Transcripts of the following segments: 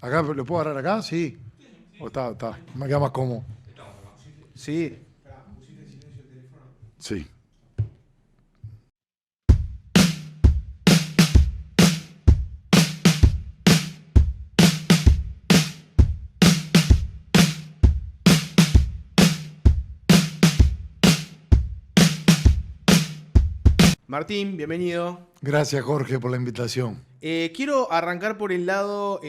¿Acá lo puedo agarrar acá? Sí. O está. Me queda más cómodo. Sí. Sí. Martín, bienvenido. Gracias, Jorge, por la invitación. Quiero arrancar por el lado,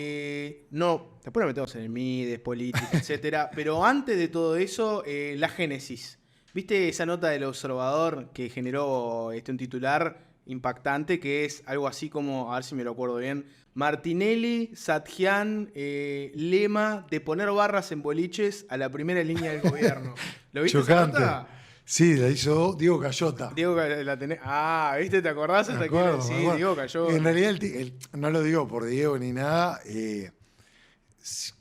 no, después nos metemos en el MIDES, política, etcétera, pero antes de todo eso, la génesis. ¿Viste esa nota del Observador que generó un titular impactante que es algo así como, a ver si me lo acuerdo bien, Martinelli, Satjian, lema de poner barras en boliches a la primera línea del gobierno? ¿Lo viste esa Chocante. nota? Sí, la hizo Diego Cayota. Diego, la tenés. Ah, ¿viste? ¿Te acordás Me hasta quién es? acuerdo, me Sí, acuerdo. Diego cayó. En realidad, no lo digo por Diego ni nada.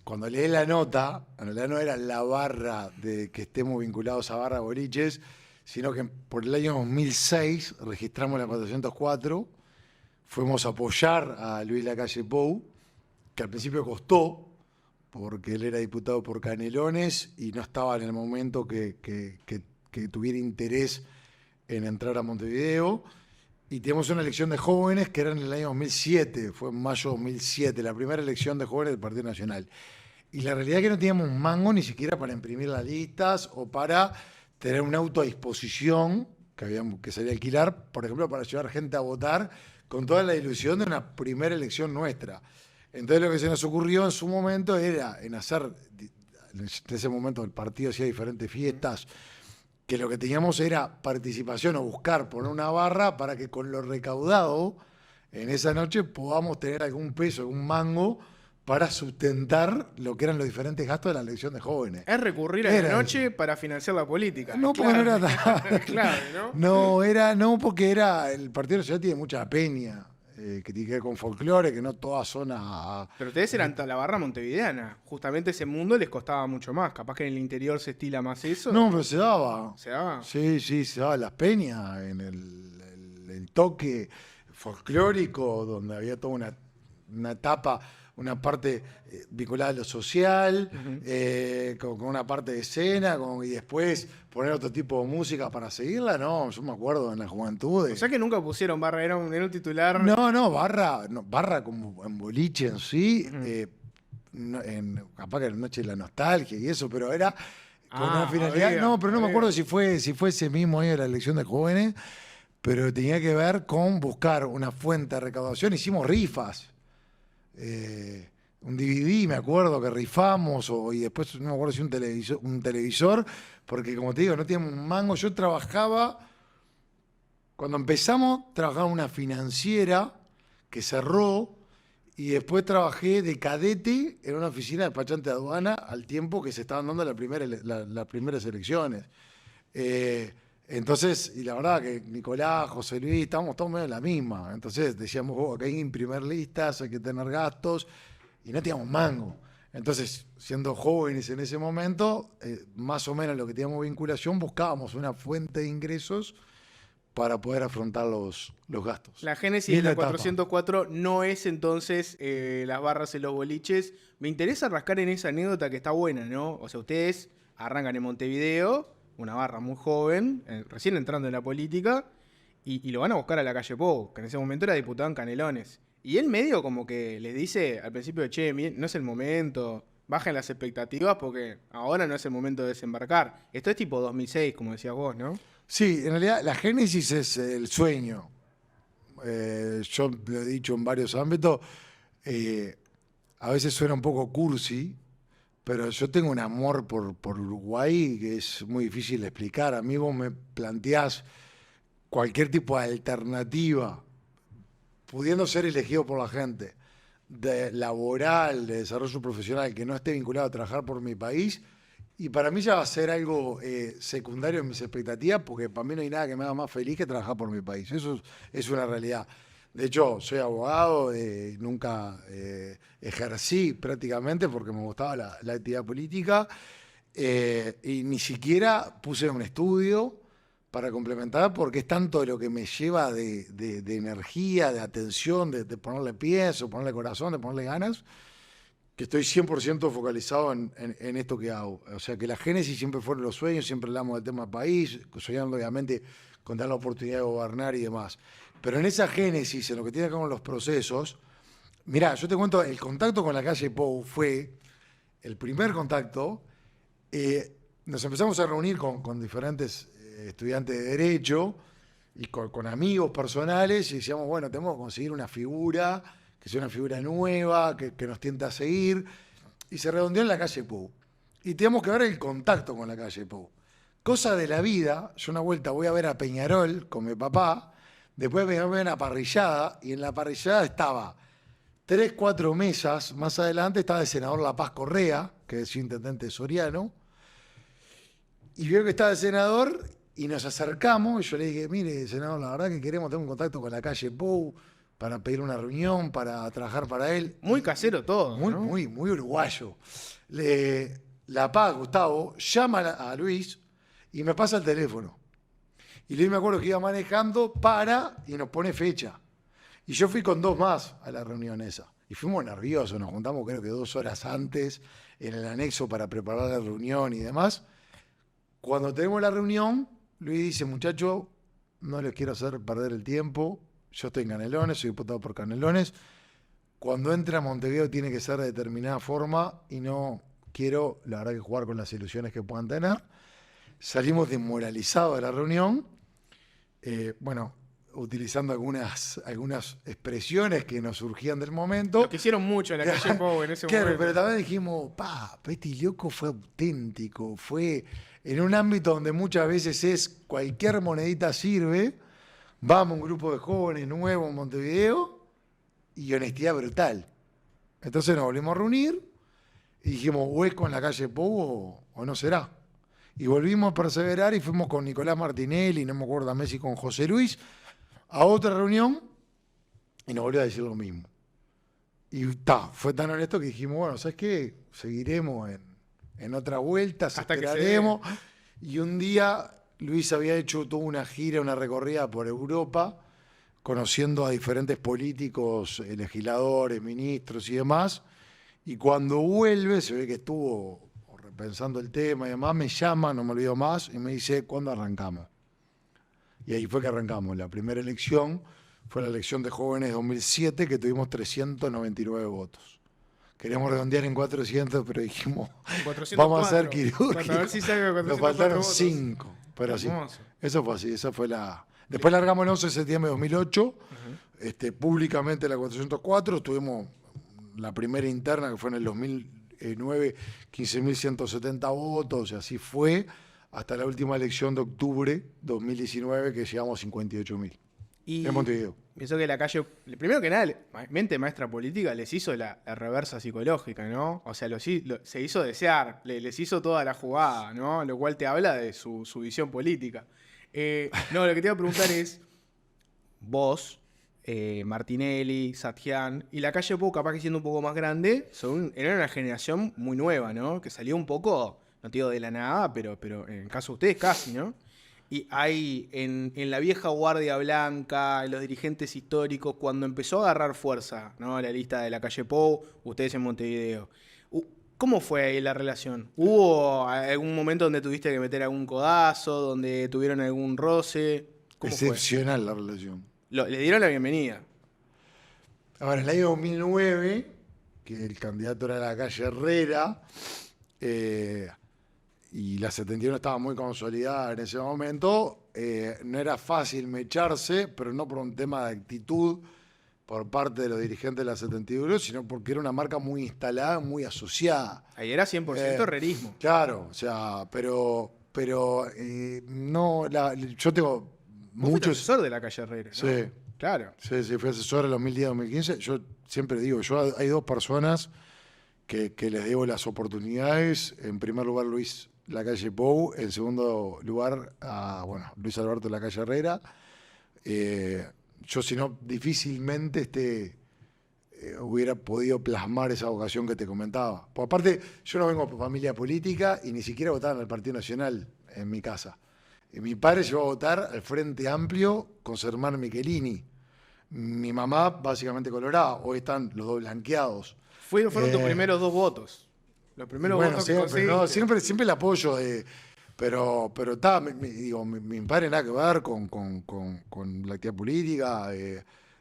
Cuando leí la nota, en realidad no era la barra de que estemos vinculados a barra boliches, sino que por el año 2006 registramos la 404, fuimos a apoyar a Luis Lacalle Pou, que al principio costó, porque él era diputado por Canelones y no estaba en el momento que tuviera interés en entrar a Montevideo. Y teníamos una elección de jóvenes que era en el año 2007, fue en mayo de 2007, la primera elección de jóvenes del Partido Nacional. Y la realidad es que no teníamos un mango ni siquiera para imprimir las listas o para tener un auto a disposición que salía a alquilar, por ejemplo, para llevar gente a votar con toda la ilusión de una primera elección nuestra. Entonces lo que se nos ocurrió en su momento era en hacer, en ese momento el partido hacía diferentes fiestas, que lo que teníamos era participación o buscar poner una barra para que con lo recaudado en esa noche podamos tener algún peso, algún mango para sustentar lo que eran los diferentes gastos de la elección de jóvenes. Es recurrir a la noche para financiar la política. No, porque clave. no era tan... Clave, ¿no? No, porque el Partido Nacional tiene mucha peña, que tiene que ver con folclore, que no todas son Pero ustedes eran la barra montevideana. Justamente ese mundo les costaba mucho más. Capaz que en el interior se estila más eso. No, pero se daba. ¿Se daba? Sí, se daba las peñas, en el toque folclórico, donde había toda una etapa, una parte vinculada a lo social, con una parte de escena, y después poner otro tipo de música para seguirla. No, yo me acuerdo en la juventud. O sea que nunca pusieron barra, era un titular. No, barra como en boliche en sí, capaz que en Noche de la Nostalgia y eso, pero era con una finalidad. No, pero no me acuerdo si fue ese mismo año de la elección de jóvenes, pero tenía que ver con buscar una fuente de recaudación. Hicimos rifas. Un DVD, me acuerdo que rifamos, y después no me acuerdo si un televisor, porque como te digo, no teníamos un mango. Yo trabajaba, cuando empezamos, trabajaba en una financiera que cerró, y después trabajé de cadete en una oficina de despachante de aduana al tiempo que se estaban dando las primeras elecciones. Entonces, y la verdad que Nicolás, José Luis, estábamos todos medio en la misma. Entonces decíamos, acá hay que imprimir listas, hay que tener gastos, y no teníamos mango. Entonces, siendo jóvenes en ese momento, más o menos lo que teníamos vinculación, buscábamos una fuente de ingresos para poder afrontar los gastos. La génesis de la 404 no es entonces las barras en los boliches. Me interesa rascar en esa anécdota que está buena, ¿no? O sea, ustedes arrancan en Montevideo, una barra muy joven, recién entrando en la política, y lo van a buscar a la calle Pou, que en ese momento era diputado en Canelones. Y él medio como que les dice al principio, che, no es el momento, bajen las expectativas porque ahora no es el momento de desembarcar. Esto es tipo 2006, como decías vos, ¿no? Sí, en realidad la génesis es el sueño. Yo lo he dicho en varios ámbitos, a veces suena un poco cursi, pero yo tengo un amor por Uruguay que es muy difícil de explicar. A mí vos me planteás cualquier tipo de alternativa, pudiendo ser elegido por la gente, de laboral, de desarrollo profesional, que no esté vinculado a trabajar por mi país, y para mí ya va a ser algo secundario en mis expectativas, porque para mí no hay nada que me haga más feliz que trabajar por mi país. Eso es una realidad. De hecho, soy abogado, nunca ejercí prácticamente porque me gustaba la actividad política, y ni siquiera puse un estudio para complementar, porque es tanto lo que me lleva de energía, de atención, de ponerle pies, o ponerle corazón, de ponerle ganas, que estoy 100% focalizado en esto que hago. O sea, que la génesis siempre fueron los sueños, siempre hablamos del tema país, soñando obviamente con dar la oportunidad de gobernar y demás. Pero en esa génesis, en lo que tiene que ver con los procesos, mirá, yo te cuento, el contacto con la calle Pou fue el primer contacto. Nos empezamos a reunir con diferentes estudiantes de Derecho y con amigos personales y decíamos, bueno, tenemos que conseguir una figura, que sea una figura nueva, que nos tiente a seguir. Y se redondeó en la calle Pou. Y teníamos que ver el contacto con la calle Pou. Cosa de la vida, yo una vuelta voy a ver a Peñarol con mi papá, después me voy a una parrillada, y en la parrillada estaba 3, 4 mesas, más adelante estaba el senador La Paz Correa, que es intendente de Soriano, y veo que estaba el senador, y nos acercamos, y yo le dije, mire, senador, la verdad que queremos tener un contacto con la calle Pou, para pedir una reunión, para trabajar para él. Muy casero todo, Muy, ¿no? muy uruguayo. La Paz, Gustavo, llama a Luis y me pasa el teléfono. Y Luis me acuerdo que iba manejando, y nos pone fecha. Y yo fui con 2 más a la reunión esa. Y fuimos nerviosos, nos juntamos creo que 2 horas antes en el anexo para preparar la reunión y demás. Cuando tenemos la reunión, Luis dice, muchacho, no les quiero hacer perder el tiempo. Yo estoy en Canelones, soy diputado por Canelones. Cuando entra a Montevideo tiene que ser de determinada forma y no quiero, la verdad, que jugar con las ilusiones que puedan tener. Salimos desmoralizados de la reunión, bueno, utilizando algunas expresiones que nos surgían del momento. Lo que hicieron mucho en la calle Pou en ese Claro, momento. pero también dijimos, este loco fue auténtico, fue en un ámbito donde muchas veces es cualquier monedita sirve. Vamos, un grupo de jóvenes nuevos en Montevideo y honestidad brutal. Entonces nos volvimos a reunir y dijimos, o es con la calle Pou o no será. Y volvimos a perseverar y fuimos con Nicolás Martinelli, no me acuerdo también si con José Luis, a otra reunión y nos volvió a decir lo mismo. Y fue tan honesto que dijimos, bueno, ¿sabes qué? Seguiremos en otra vuelta, esperaremos. Y un día Luis había hecho toda una gira, una recorrida por Europa, conociendo a diferentes políticos, legisladores, ministros y demás. Y cuando vuelve, se ve que estuvo repensando el tema y demás, me llama, no me olvido más, y me dice, ¿cuándo arrancamos? Y ahí fue que arrancamos. La primera elección fue la elección de jóvenes 2007, que tuvimos 399 votos. Queríamos redondear en 400, pero dijimos, 404. vamos a hacer quirúrgico. A ver si salga 404 Nos faltaron votos. 5, pero sí. Hermoso. Eso fue así, esa fue la... Después largamos el 11 de septiembre de 2008, públicamente la 404, tuvimos la primera interna que fue en el 2009, 15.170 votos, y así fue, hasta la última elección de octubre 2019, que llegamos a 58.000. Y En Montevideo. pienso que la calle, primero que nada, mente maestra política les hizo la reversa psicológica, ¿no? O sea, se hizo desear, les hizo toda la jugada, ¿no? Lo cual te habla de su visión política. No, lo que te iba a preguntar es, vos, Martinelli, Satjian y la calle Pou, capaz que siendo un poco más grande, eran una generación muy nueva, ¿no? Que salió un poco, no te digo de la nada, pero en el caso de ustedes casi, ¿no? Y hay en la vieja Guardia Blanca, en los dirigentes históricos, cuando empezó a agarrar fuerza, ¿no? La lista de la calle Pou, ustedes en Montevideo. ¿Cómo fue ahí la relación? ¿Hubo algún momento donde tuviste que meter algún codazo, donde tuvieron algún roce? ¿Cómo fue? Excepcional la relación. Le dieron la bienvenida. Ahora, en el año 2009, que el candidato era la calle Herrera, y la 71 estaba muy consolidada en ese momento, no era fácil mecharse, pero no por un tema de actitud por parte de los dirigentes de la 71, sino porque era una marca muy instalada, muy asociada. Ahí era 100% herrerismo. Claro, o sea, pero no, yo tengo Vos fuiste muchos... asesor de la calle Herrera, ¿no? Sí. Claro. Sí, fui asesor en 2010-2015. Yo siempre digo, hay 2 personas que les debo las oportunidades. En primer lugar, Luis la calle Pou. En segundo lugar, Luis Alberto la calle Herrera. Yo, si no, difícilmente hubiera podido plasmar esa vocación que te comentaba. Por aparte, yo no vengo por familia política y ni siquiera votaba en el Partido Nacional en mi casa. Mi padre llegó a votar al Frente Amplio con su hermano Michelini. Mi mamá, básicamente colorada. Hoy están los 2 blanqueados. Fueron tus primeros 2 votos. Los primeros Bueno, votos que siempre, conseguiste. no, siempre el apoyo pero está, digo, mi padre nada que ver con la actividad política.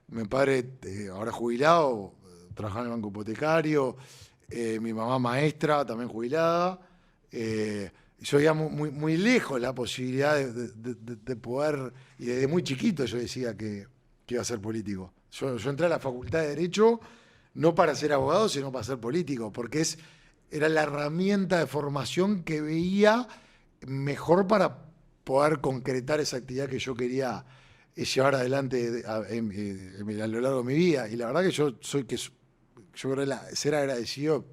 Mi padre, ahora jubilado, trabajaba en el banco hipotecario. Mi mamá maestra, también jubilada. Yo veía muy lejos la posibilidad de poder, y desde muy chiquito yo decía que iba a ser político. Yo entré a la Facultad de Derecho no para ser abogado, sino para ser político, porque era la herramienta de formación que veía mejor para poder concretar esa actividad que yo quería llevar adelante a lo largo de mi vida. Y la verdad que yo creo que ser agradecido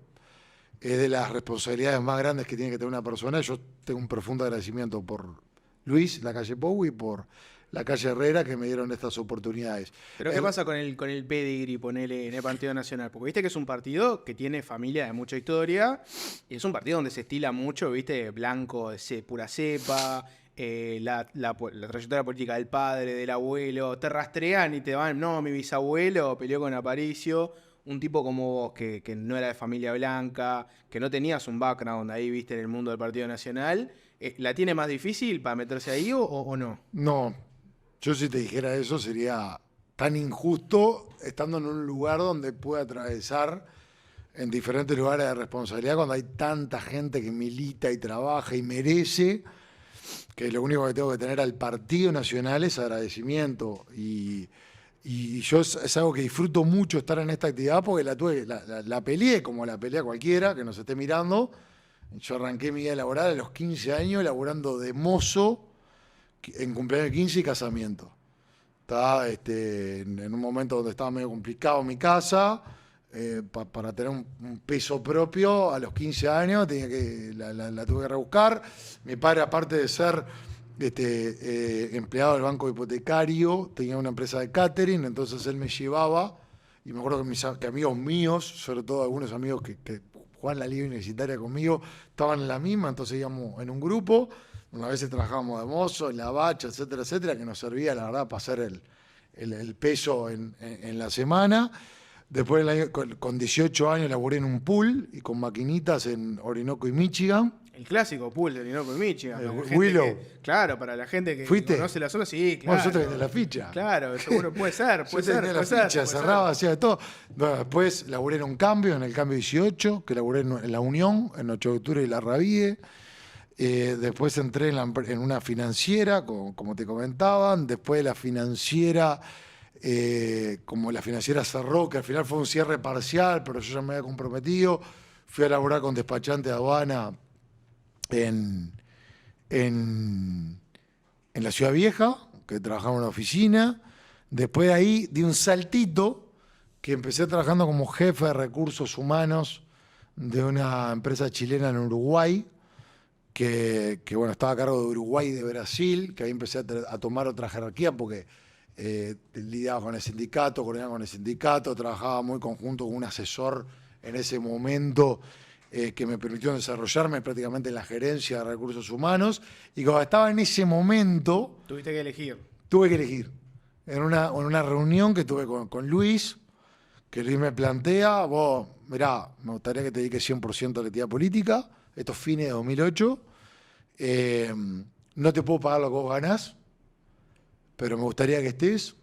es de las responsabilidades más grandes que tiene que tener una persona. Yo tengo un profundo agradecimiento por Luis, la calle Pou, y por la calle Herrera, que me dieron estas oportunidades. Pero ¿qué pasa con el pedigree, ponele, en el Partido Nacional? Porque viste que es un partido que tiene familia de mucha historia, y es un partido donde se estila mucho, viste, blanco, pura cepa, la trayectoria política del padre, del abuelo, te rastrean y te van, no, mi bisabuelo peleó con Aparicio, un tipo como vos, que no era de familia blanca, que no tenías un background ahí, viste, en el mundo del Partido Nacional, ¿la tiene más difícil para meterse ahí o no? No, yo si te dijera eso sería tan injusto estando en un lugar donde puede atravesar en diferentes lugares de responsabilidad cuando hay tanta gente que milita y trabaja y merece, que lo único que tengo que tener al Partido Nacional es agradecimiento. Y yo es algo que disfruto mucho estar en esta actividad porque la peleé como la pelea cualquiera que nos esté mirando. Yo arranqué mi vida laboral a los 15 años laborando de mozo en cumpleaños de 15 y casamiento. Estaba en un momento donde estaba medio complicado mi casa, para tener un peso propio a los 15 años la tuve que rebuscar. Mi padre, aparte de ser empleado del banco hipotecario, tenía una empresa de catering, entonces él me llevaba, y me acuerdo que amigos míos, sobre todo algunos amigos que jugaban la liga universitaria conmigo, estaban en la misma, entonces íbamos en un grupo. Una vez trabajábamos de mozo, en la bacha, etcétera, etcétera, que nos servía, la verdad, para hacer el peso en la semana. Después, con 18 años, laburé en un pool y con maquinitas en Orinoco y Michigan. El clásico pool de Orinoco y Michigan. Willow. Claro, para la gente que ¿Fuiste? conoce la zona, sí, claro. Bueno, yo te vendí la ficha. Claro, seguro, puede ser, Yo te vendí la puede ficha, ser. cerraba, hacía de todo. Bueno, después laburé en un cambio, en el cambio 18, que laburé en La Unión, en 8 de octubre y La Ravide. Después entré en una financiera, como te comentaban. Después de la financiera, como la financiera cerró, que al final fue un cierre parcial, pero yo ya me había comprometido, fui a laburar con despachante de aduana en la Ciudad Vieja, que trabajaba en una oficina. Después de ahí di un saltito, que empecé trabajando como jefe de recursos humanos de una empresa chilena en Uruguay, que bueno, estaba a cargo de Uruguay y de Brasil, que ahí empecé a tomar otra jerarquía porque lidiaba con el sindicato, coordinaba con el sindicato, trabajaba muy conjunto con un asesor en ese momento que me permitió desarrollarme prácticamente en la gerencia de recursos humanos. Y cuando estaba en ese momento... Tuviste que elegir. Tuve que elegir. En una reunión que tuve con Luis, que Luis me plantea, vos, mirá, me gustaría que te dediques 100% a la actividad política, estos fines de 2008, no te puedo pagar lo que vos ganás, pero me gustaría que estés.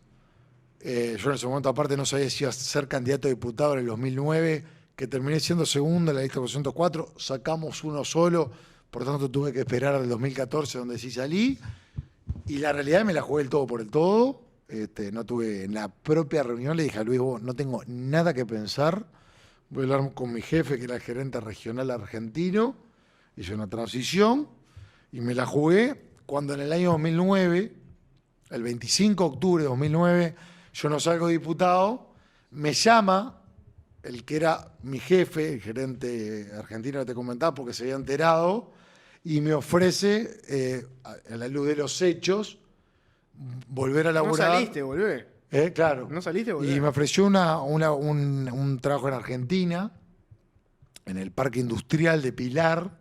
Yo en ese momento aparte no sabía si iba a ser candidato a diputado en el 2009, que terminé siendo segundo en la lista 404, sacamos uno solo, por tanto tuve que esperar al 2014 donde sí salí, y la realidad me la jugué el todo por el todo. No tuve, en la propia reunión le dije a Luis, vos, no tengo nada que pensar, voy a hablar con mi jefe, que era el gerente regional argentino, hice una transición y me la jugué cuando en el año 2009, el 25 de octubre de 2009, yo no salgo diputado, me llama el que era mi jefe, el gerente argentino que te comentaba, porque se había enterado, y me ofrece, a la luz de los hechos, volver a laburar. No saliste, volvé. Claro. No saliste, volvé. Y me ofreció un trabajo en Argentina, en el Parque Industrial de Pilar,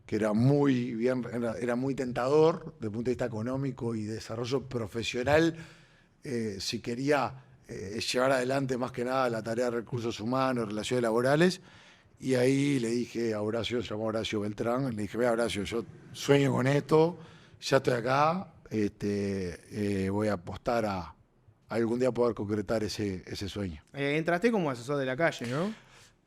que era muy tentador desde el punto de vista económico y desarrollo profesional, si quería llevar adelante más que nada la tarea de recursos humanos, relaciones laborales. Y ahí le dije a Horacio, se llamó Horacio Beltrán, le dije, vea Horacio, yo sueño con esto, ya estoy acá, voy a apostar a algún día poder concretar ese sueño. Entraste como asesor de la calle, ¿no?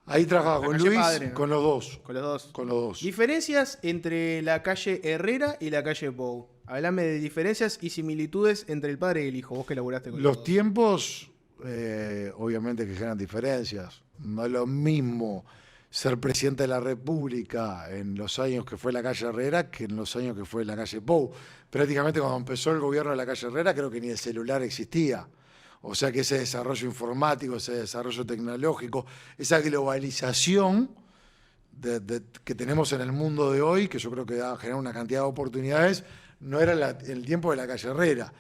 Ahí trabajaba La con calle Luis, Padre, ¿no? con los dos. Con los dos. Con los dos. Diferencias entre la calle Herrera y la calle Pou. Hablame de diferencias y similitudes entre el padre y el hijo, vos que laburaste con Los dos. tiempos, obviamente que generan diferencias. No es lo mismo ser presidente de la República en los años que fue la calle Herrera que en los años que fue la calle Pou. Prácticamente cuando empezó el gobierno de la calle Herrera creo que ni el celular existía. O sea que ese desarrollo informático, ese desarrollo tecnológico, esa globalización que tenemos en el mundo de hoy, que yo creo que genera una cantidad de oportunidades, no era el tiempo de la calle Herrera.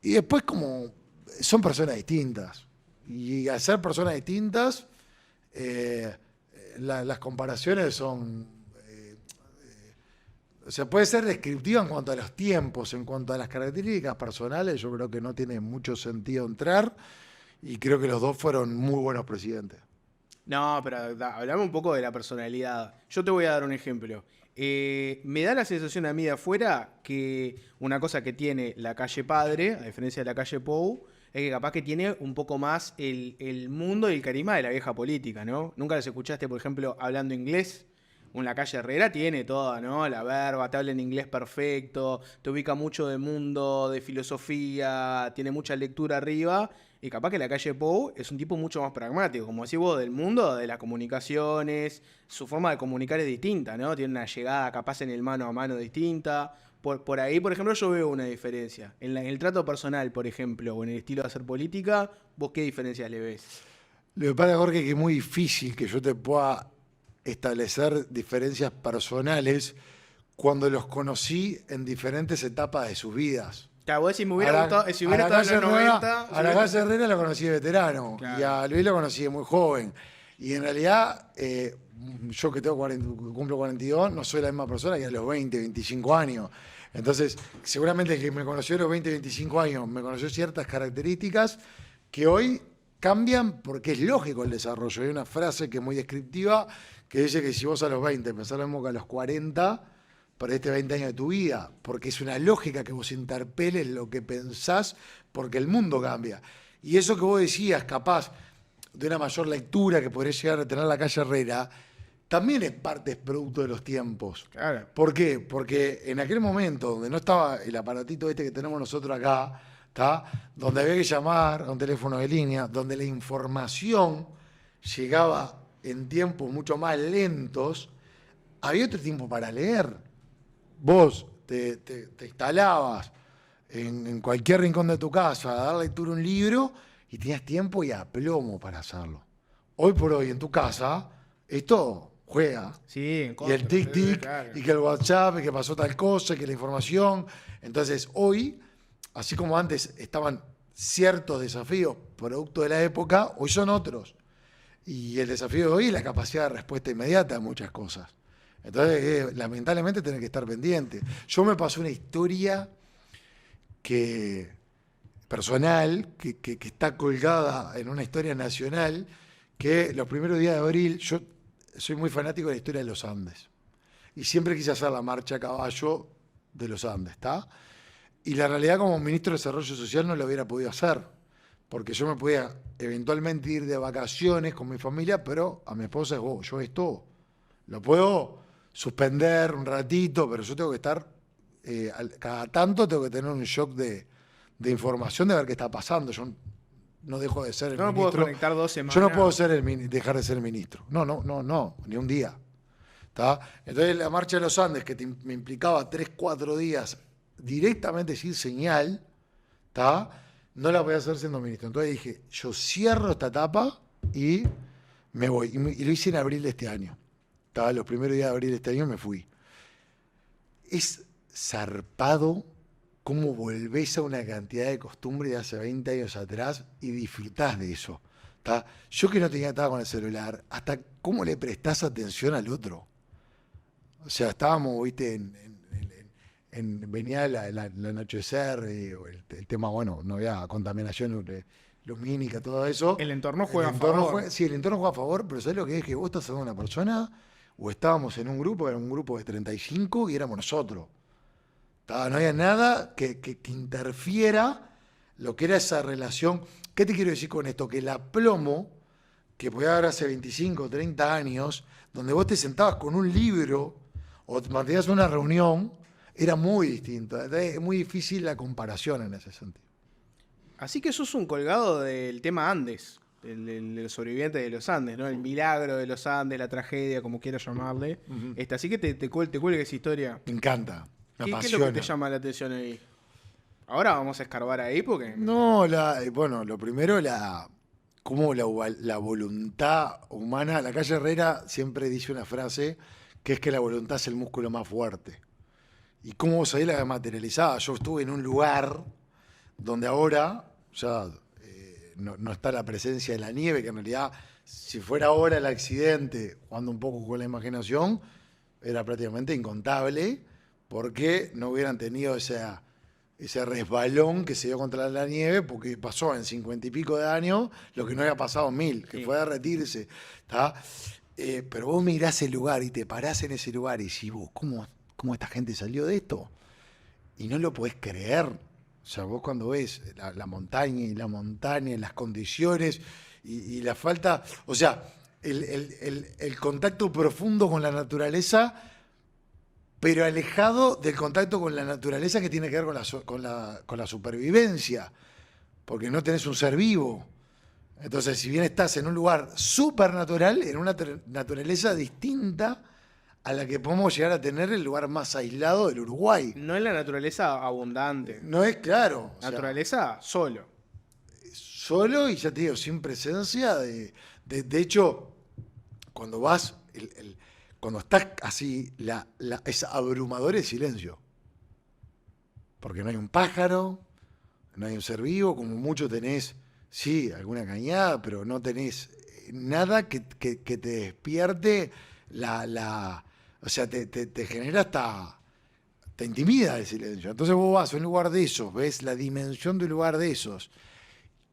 Y después como son personas distintas. Y al ser personas distintas, las comparaciones son... o sea, puede ser descriptiva en cuanto a los tiempos, en cuanto a las características personales, yo creo que no tiene mucho sentido entrar, y creo que los dos fueron muy buenos presidentes. No, pero hablame un poco de la personalidad. Yo te voy a dar un ejemplo. Me da la sensación a mí de afuera que una cosa que tiene la calle Padre, a diferencia de la calle Pou, es que capaz que tiene un poco más el mundo y el carisma de la vieja política, ¿no? Nunca los escuchaste, por ejemplo, hablando inglés. La calle Herrera tiene toda, ¿no? La verba, te habla en inglés perfecto, te ubica mucho de mundo, de filosofía, tiene mucha lectura arriba. Y capaz que la calle Pou es un tipo mucho más pragmático, como decís vos, del mundo, de las comunicaciones. Su forma de comunicar es distinta, ¿no? Tiene una llegada capaz en el mano a mano distinta. Por ahí, por ejemplo, yo veo una diferencia. En el trato personal, por ejemplo, o en el estilo de hacer política, ¿vos qué diferencias le ves? Lo que pasa, Jorge, que es muy difícil que yo te pueda establecer diferencias personales cuando los conocí en diferentes etapas de sus vidas. Claro, vos decís, me hubiera gustado, si hubiera estado en los 90... A la calle Herrera lo conocí de veterano, claro. Y a Luis lo conocí de muy joven. Y en realidad, yo que cumplo 42, no soy la misma persona que a los 20, 25 años. Entonces, seguramente el que me conoció a los 20, 25 años me conoció ciertas características que hoy cambian porque es lógico el desarrollo. Hay una frase que es muy descriptiva que dice que si vos a los 20 pensás lo mismo que a los 40, perdiste 20 años de tu vida, porque es una lógica que vos interpeles lo que pensás, porque el mundo cambia. Y eso que vos decías, capaz de una mayor lectura que podría llegar a tener la calle Herrera, también es producto de los tiempos. Claro. ¿Por qué? Porque en aquel momento, donde no estaba el aparatito este que tenemos nosotros acá, ¿tá? Donde había que llamar a un teléfono de línea, donde la información llegaba en tiempos mucho más lentos, había otro tiempo para leer. Vos te instalabas en cualquier rincón de tu casa a dar lectura a un libro y tenías tiempo y aplomo para hacerlo. Hoy por hoy en tu casa, esto juega. Sí, y el tic-tic, claro. Y que el WhatsApp, y que pasó tal cosa, y que la información. Entonces hoy, así como antes estaban ciertos desafíos producto de la época, hoy son otros. Y el desafío de hoy es la capacidad de respuesta inmediata a muchas cosas. Entonces, lamentablemente, tenés que estar pendiente. Yo me pasó una historia personal, que está colgada en una historia nacional, que los primeros días de abril, yo soy muy fanático de la historia de los Andes. Y siempre quise hacer la marcha a caballo de los Andes, ¿está? Y la realidad, como ministro de Desarrollo Social, no lo hubiera podido hacer, porque yo me podía eventualmente ir de vacaciones con mi familia, pero a mi esposa es, yo esto lo puedo suspender un ratito, pero yo tengo que estar, cada tanto tengo que tener un shock de información de ver qué está pasando. Yo no dejo de ser el ministro. No puedo conectar 2 semanas. Yo no puedo dejar de ser el ministro. No, ni un día. ¿Tá? Entonces la marcha de los Andes, que me implicaba 3, 4 días directamente sin señal, ¿tá? No la voy a hacer siendo ministro. Entonces dije, yo cierro esta etapa y me voy. Y lo hice en abril de este año. ¿Tá? Los primeros días de abril de este año me fui. Es zarpado cómo volvés a una cantidad de costumbres de hace 20 años atrás y disfrutás de eso. ¿Tá? Yo que no estaba con el celular, hasta cómo le prestás atención al otro. O sea, estábamos, viste, venía el anochecer, el tema, bueno, no había contaminación lumínica, todo eso. El entorno juega a favor. Sí, el entorno juega a favor, pero ¿sabes lo que es? Que vos estás hablando de una persona, o estábamos en un grupo, era un grupo de 35 y éramos nosotros. No había nada que interfiera lo que era esa relación. ¿Qué te quiero decir con esto? Que el aplomo que podía haber hace 25 o 30 años, donde vos te sentabas con un libro o te mantenías una reunión, era muy distinto. Es muy difícil la comparación en ese sentido. Así que sos un colgado del tema Andes, del sobreviviente de los Andes, ¿no? El milagro de los Andes, la tragedia, como quieras llamarle. Así que te cuelga esa historia. Me encanta, me ¿Qué es apasiona. lo que te llama la atención ahí? Ahora vamos a escarbar ahí porque... No, bueno, lo primero, cómo la voluntad humana. La calle Herrera siempre dice una frase que es que la voluntad es el músculo más fuerte. Y cómo vos ahí la materializaba. Yo estuve en un lugar donde ahora ya no está la presencia de la nieve, que en realidad, si fuera ahora el accidente, jugando un poco con la imaginación, era prácticamente incontable, porque no hubieran tenido ese resbalón que se dio contra la nieve, porque pasó en 50 y pico de años lo que no había pasado en 1000, que Sí. fue a derretirse. Pero vos mirás el lugar y te parás en ese lugar y decís, vos, ¿cómo esta gente salió de esto? Y no lo podés creer. O sea, vos cuando ves la montaña, las condiciones y la falta, o sea, el contacto profundo con la naturaleza, pero alejado del contacto con la naturaleza que tiene que ver con la supervivencia, porque no tenés un ser vivo. Entonces, si bien estás en un lugar supernatural, en una naturaleza distinta a la que podemos llegar a tener el lugar más aislado del Uruguay. No es la naturaleza abundante. No es claro. O sea, Naturaleza solo. solo y ya te digo, sin presencia de hecho, cuando vas, cuando estás así, es abrumador el silencio. Porque no hay un pájaro, no hay un ser vivo, como mucho tenés, sí, alguna cañada, pero no tenés nada que te despierte o sea, te genera te intimida el silencio. Entonces vos vas a un lugar de esos, ves la dimensión de un lugar de esos,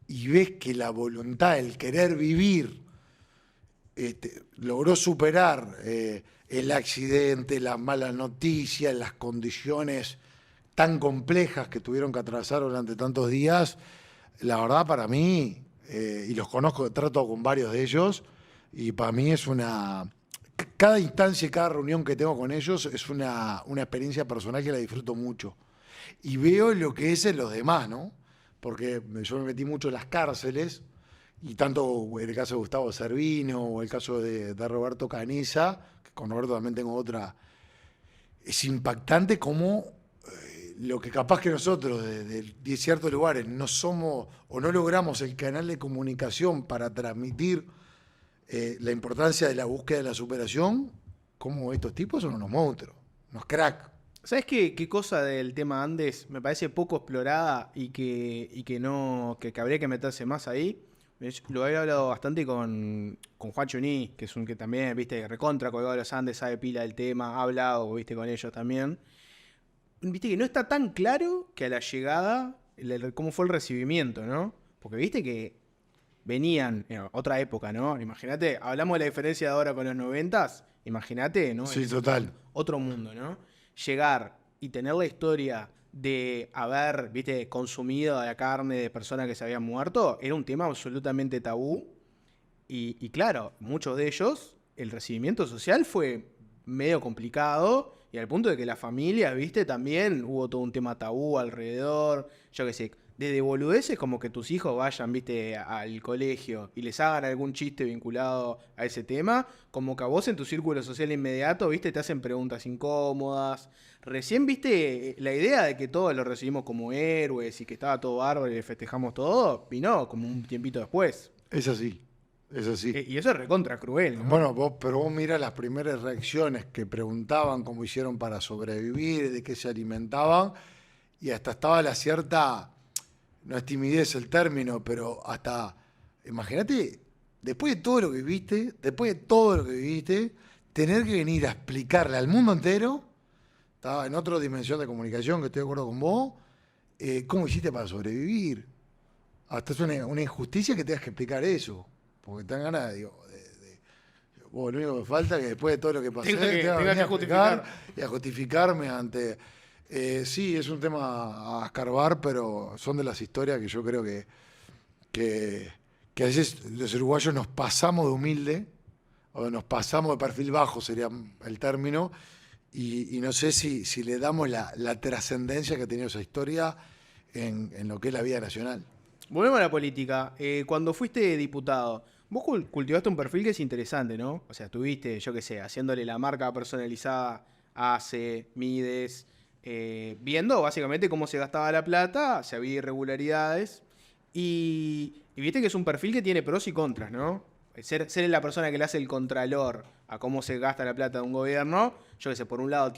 y ves que la voluntad, el querer vivir, logró superar el accidente, las malas noticias, las condiciones tan complejas que tuvieron que atravesar durante tantos días. La verdad, para mí, y los conozco, trato con varios de ellos, y para mí es cada instancia y cada reunión que tengo con ellos es una experiencia personal que la disfruto mucho. Y veo lo que es en los demás, ¿no? Porque yo me metí mucho en las cárceles, y tanto en el caso de Gustavo Servino o el caso de Roberto Canesa, que con Roberto también tengo otra, es impactante cómo lo que capaz que nosotros de ciertos lugares no somos o no logramos el canal de comunicación para transmitir la importancia de la búsqueda de la superación, como estos tipos son unos monstruos, unos cracks. ¿Sabes qué cosa del tema Andes me parece poco explorada y que habría que meterse más ahí? Lo he hablado bastante con Juan Chuní, que es un que también, viste, recontra colgado de los Andes, sabe pila del tema, ha hablado, viste, con ellos también. Viste que no está tan claro que a la llegada, cómo fue el recibimiento, ¿no? Porque viste que venían, otra época, ¿no? Imagínate, hablamos de la diferencia de ahora con los 90s, imagínate, ¿no? Sí, total. Otro mundo, ¿no? Llegar y tener la historia de haber, viste, consumido la carne de personas que se habían muerto, era un tema absolutamente tabú. Y claro, muchos de ellos, el recibimiento social fue medio complicado, y al punto de que la familia, viste, también hubo todo un tema tabú alrededor, yo qué sé, desde boludeces como que tus hijos vayan, viste, al colegio y les hagan algún chiste vinculado a ese tema, como que a vos en tu círculo social inmediato, viste, te hacen preguntas incómodas. Recién, viste, la idea de que todos los recibimos como héroes y que estaba todo bárbaro y le festejamos todo, vino como un tiempito después. Es así, es así. Y eso es recontra cruel, ¿no? Bueno, pero vos mirá las primeras reacciones que preguntaban cómo hicieron para sobrevivir, de qué se alimentaban, y hasta estaba la cierta, no es timidez el término, pero hasta, imagínate, después de todo lo que viviste, tener que venir a explicarle al mundo entero estaba en otra dimensión de comunicación, que estoy de acuerdo con vos. ¿Cómo hiciste para sobrevivir? Hasta es una injusticia que tengas que explicar eso. Porque te dan ganas, digo, vos, lo único que falta es que después de todo lo que pasé, Tenga que venir a justificar. explicar y a justificarme ante... sí, es un tema a escarbar, pero son de las historias que yo creo que, que a veces los uruguayos nos pasamos de humilde, o nos pasamos de perfil bajo, sería el término, y no sé si le damos la trascendencia que ha tenido esa historia en lo que es la vida nacional. Volvemos a la política. Cuando fuiste diputado, vos cultivaste un perfil que es interesante, ¿no? O sea, estuviste, yo qué sé, haciéndole la marca personalizada a ACE, Mides, viendo básicamente cómo se gastaba la plata, si había irregularidades. Y viste que es un perfil que tiene pros y contras, ¿no? Ser la persona que le hace el contralor a cómo se gasta la plata de un gobierno, yo qué sé, por un lado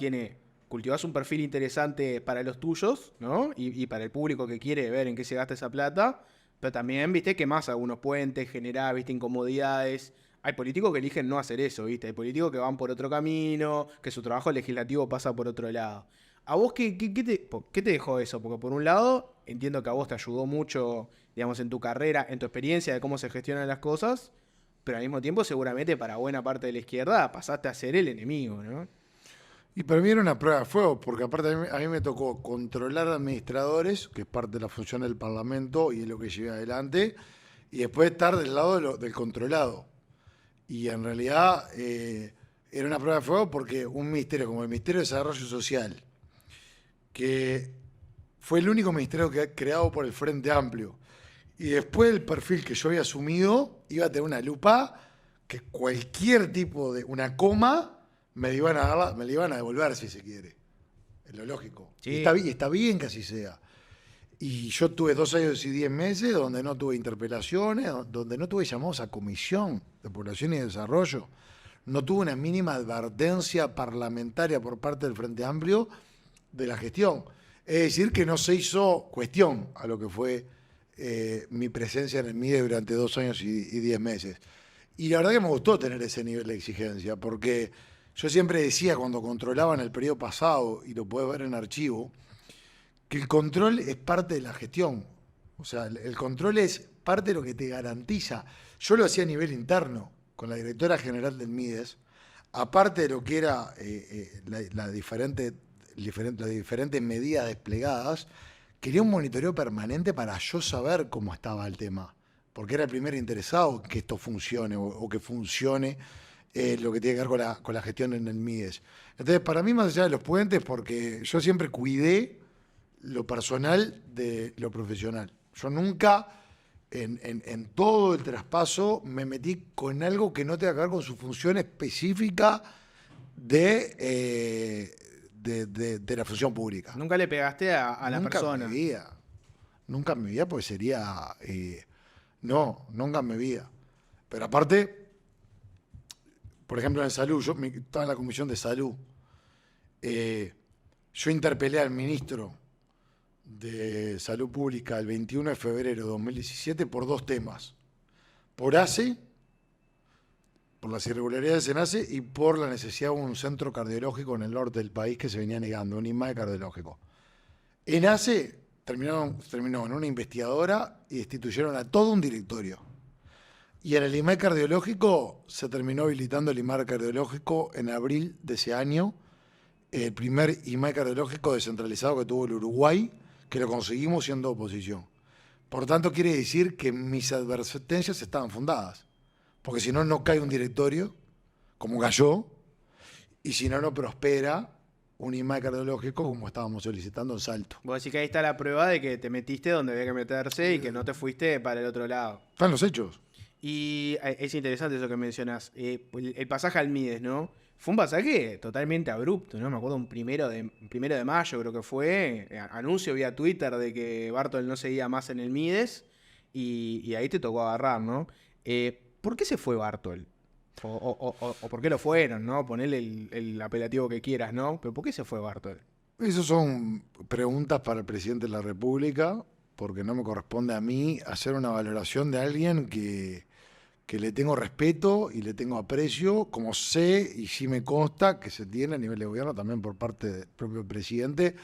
cultivás un perfil interesante para los tuyos, ¿no? Y para el público que quiere ver en qué se gasta esa plata, pero también, viste, que más algunos puentes, generar, viste, incomodidades. Hay políticos que eligen no hacer eso, viste, hay políticos que van por otro camino, que su trabajo legislativo pasa por otro lado. ¿A vos qué te dejó eso? Porque por un lado, entiendo que a vos te ayudó mucho, digamos, en tu carrera, en tu experiencia de cómo se gestionan las cosas, pero al mismo tiempo seguramente para buena parte de la izquierda pasaste a ser el enemigo, ¿no? Y para mí era una prueba de fuego, porque aparte a mí me tocó controlar administradores, que es parte de la función del Parlamento y es lo que llevé adelante, y después estar del lado del controlado. Y en realidad era una prueba de fuego porque un ministerio como el Ministerio de Desarrollo Social, que fue el único ministerio creado por el Frente Amplio, y después el perfil que yo había asumido iba a tener una lupa que cualquier tipo de una coma me la iban a devolver si se quiere. Es lo lógico. Sí. Y está bien que así sea. Y yo tuve 2 años y 10 meses donde no tuve interpelaciones, donde no tuve llamados a Comisión de Población y Desarrollo. No tuve una mínima advertencia parlamentaria por parte del Frente Amplio de la gestión. Es decir, que no se hizo cuestión a lo que fue mi presencia en el MIDE durante 2 años y 10 meses. Y la verdad que me gustó tener ese nivel de exigencia, porque yo siempre decía cuando controlaba en el periodo pasado, y lo puedes ver en archivo, que el control es parte de la gestión. O sea, el control es parte de lo que te garantiza. Yo lo hacía a nivel interno, con la directora general del MIDES, aparte de lo que era las diferentes medidas desplegadas, quería un monitoreo permanente para yo saber cómo estaba el tema, porque era el primer interesado que esto funcione o que funcione lo que tiene que ver con la gestión en el MIDES. Entonces, para mí, más allá de los puentes, porque yo siempre cuidé lo personal de lo profesional. Yo nunca, en todo el traspaso, me metí con algo que no tenga que ver con su función específica de la función pública. Nunca le pegaste a la persona. Nunca en mi vida, pues sería... no, nunca en mi vida. Pero aparte, por ejemplo, en salud, yo estaba en la Comisión de Salud. Yo interpelé al ministro de Salud Pública el 21 de febrero de 2017 por 2 temas. Por ACE, por las irregularidades en ACE y por la necesidad de un centro cardiológico en el norte del país que se venía negando, un IMAE cardiológico. En ACE terminó en una investigadora y destituyeron a todo un directorio. Y en el IMAE cardiológico se terminó habilitando el IMAE cardiológico en abril de ese año, el primer IMAE cardiológico descentralizado que tuvo el Uruguay, que lo conseguimos siendo oposición. Por tanto, quiere decir que mis advertencias estaban fundadas, porque si no, no cae un directorio, como cayó, y si no, no prospera un IMAE cardiológico como estábamos solicitando en Salto. Vos decís que ahí está la prueba de que te metiste donde había que meterse y que no te fuiste para el otro lado. Están los hechos. Y es interesante eso que mencionás. El pasaje al Mides, ¿no? Fue un pasaje totalmente abrupto, ¿no? Me acuerdo un primero de mayo, creo que fue. Anuncio vía Twitter de que Bartol no seguía más en el Mides. Y ahí te tocó agarrar, ¿no? ¿Por qué se fue Bartol? O por qué lo fueron, ¿no? Ponele el apelativo que quieras, ¿no? Pero ¿por qué se fue Bartol? Esas son preguntas para el presidente de la República, porque no me corresponde a mí hacer una valoración de alguien que que le tengo respeto y le tengo aprecio, como sé y sí me consta que se tiene a nivel de gobierno también por parte del propio presidente,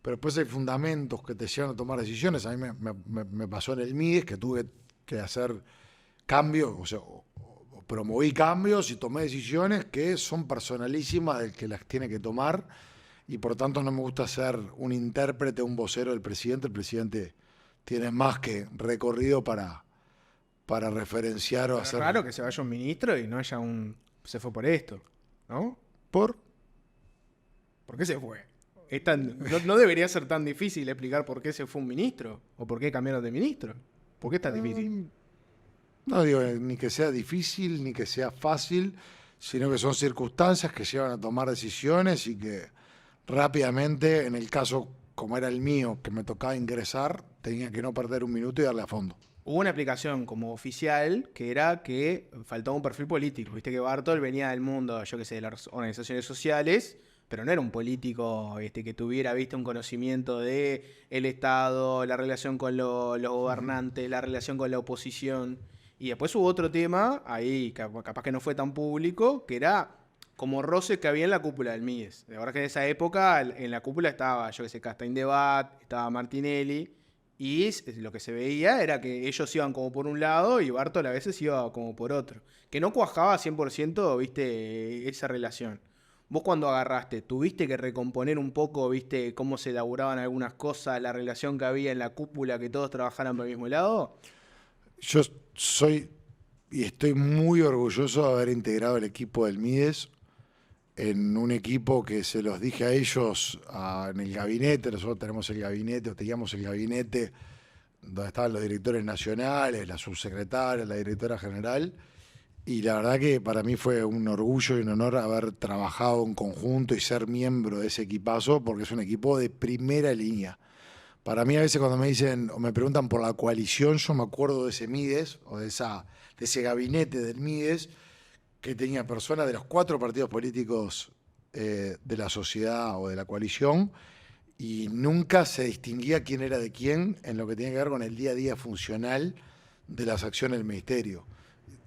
pero después hay fundamentos que te llevan a tomar decisiones. A mí me pasó en el MIDES que tuve que hacer cambios, o sea, o promoví cambios y tomé decisiones que son personalísimas del que las tiene que tomar y por tanto no me gusta ser un intérprete, un vocero del presidente. El presidente tiene más que recorrido para referenciar o Pero es hacer... raro que se vaya un ministro y no haya un... Se fue por esto, ¿no? ¿Por? ¿Por qué se fue? No debería ser tan difícil explicar por qué se fue un ministro o por qué cambiaron de ministro. ¿Por qué es tan difícil? No digo ni que sea difícil ni que sea fácil, sino que son circunstancias que llevan a tomar decisiones y que rápidamente, en el caso como era el mío, que me tocaba ingresar, tenía que no perder un minuto y darle a fondo. Hubo una explicación como oficial que era que faltaba un perfil político. Viste que Bartol venía del mundo, yo qué sé, de las organizaciones sociales, pero no era un político que tuviera, viste, un conocimiento de el Estado, la relación con los gobernantes, la relación con la oposición. Y después hubo otro tema, ahí capaz que no fue tan público, que era como roces que había en la cúpula del MIDES. De verdad que en esa época en la cúpula estaba, yo qué sé, Castain Debat, estaba Martinelli. Y lo que se veía era que ellos iban como por un lado y Bartol a veces iba como por otro. Que no cuajaba 100%, viste, esa relación. Vos cuando agarraste, ¿tuviste que recomponer un poco, viste, cómo se elaboraban algunas cosas, la relación que había en la cúpula, que todos trabajaran por el mismo lado? Yo soy y estoy muy orgulloso de haber integrado el equipo del MIDES en un equipo que se los dije a ellos en el gabinete. Nosotros tenemos el gabinete, o teníamos el gabinete donde estaban los directores nacionales, la subsecretaria, la directora general, y la verdad que para mí fue un orgullo y un honor haber trabajado en conjunto y ser miembro de ese equipazo, porque es un equipo de primera línea. Para mí a veces cuando me dicen o me preguntan por la coalición, yo me acuerdo de ese MIDES o de ese gabinete del MIDES que tenía personas de los 4 partidos políticos de la sociedad o de la coalición y nunca se distinguía quién era de quién en lo que tiene que ver con el día a día funcional de las acciones del ministerio.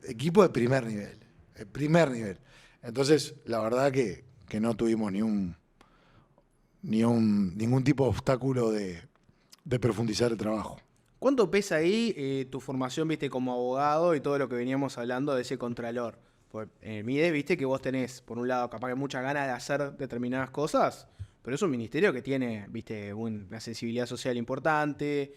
Equipo de primer nivel, el primer nivel. Entonces, la verdad que no tuvimos ningún tipo de obstáculo de profundizar el trabajo. ¿Cuánto pesa ahí tu formación, viste, como abogado y todo lo que veníamos hablando de ese contralor? Porque en el MIDES, viste, que vos tenés, por un lado, capaz que muchas ganas de hacer determinadas cosas, pero es un ministerio que tiene, viste, una sensibilidad social importante,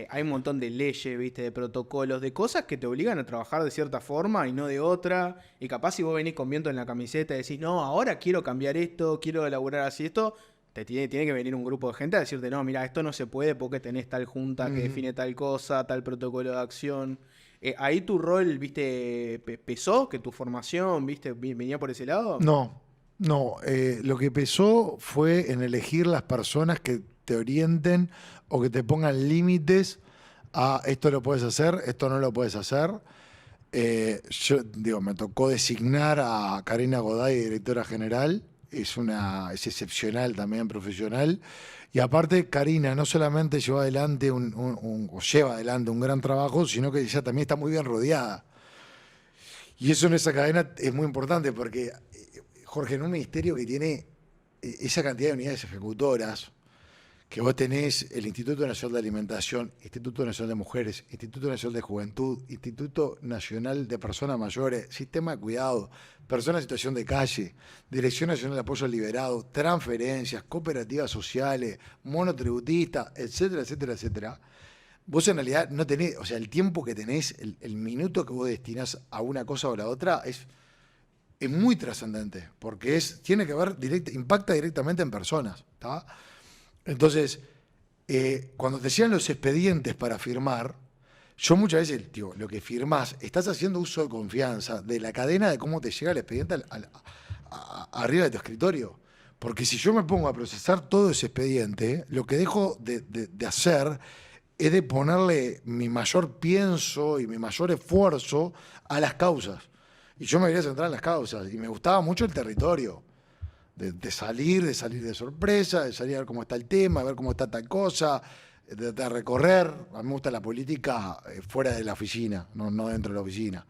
hay un montón de leyes, viste, de protocolos, de cosas que te obligan a trabajar de cierta forma y no de otra, y capaz si vos venís con viento en la camiseta y decís, no, ahora quiero cambiar esto, quiero elaborar así esto, te tiene que venir un grupo de gente a decirte, no, mira, esto no se puede porque tenés tal junta que define tal cosa, tal protocolo de acción. Ahí tu rol, viste, pesó, que tu formación, viste, venía por ese lado. No, no. Lo que pesó fue en elegir las personas que te orienten o que te pongan límites a esto lo puedes hacer, esto no lo puedes hacer. Yo digo, me tocó designar a Karina Goday, directora general. Es excepcional también, profesional. Y aparte, Karina no solamente lleva adelante lleva adelante un gran trabajo, sino que ella también está muy bien rodeada. Y eso en esa cadena es muy importante porque, Jorge, en un ministerio que tiene esa cantidad de unidades ejecutoras, que vos tenés el Instituto Nacional de Alimentación, Instituto Nacional de Mujeres, Instituto Nacional de Juventud, Instituto Nacional de Personas Mayores, Sistema de Cuidado, Personas en Situación de Calle, Dirección Nacional de Apoyo al Liberado, transferencias, cooperativas sociales, monotributistas, etcétera, etcétera, etcétera. Vos en realidad no tenés, o sea, el tiempo que tenés, el minuto que vos destinás a una cosa o a la otra es muy trascendente, porque tiene que ver, impacta directamente en personas, ¿está? Entonces, cuando te llegan los expedientes para firmar, yo muchas veces, digo, lo que firmás, estás haciendo uso de confianza de la cadena de cómo te llega el expediente arriba de tu escritorio. Porque si yo me pongo a procesar todo ese expediente, lo que dejo de hacer es de ponerle mi mayor pienso y mi mayor esfuerzo a las causas. Y yo me quería centrar en las causas, y me gustaba mucho el territorio. De salir de sorpresa, de salir a ver cómo está el tema, a ver cómo está tal cosa, de recorrer. A mí me gusta la política fuera de la oficina, no dentro de la oficina.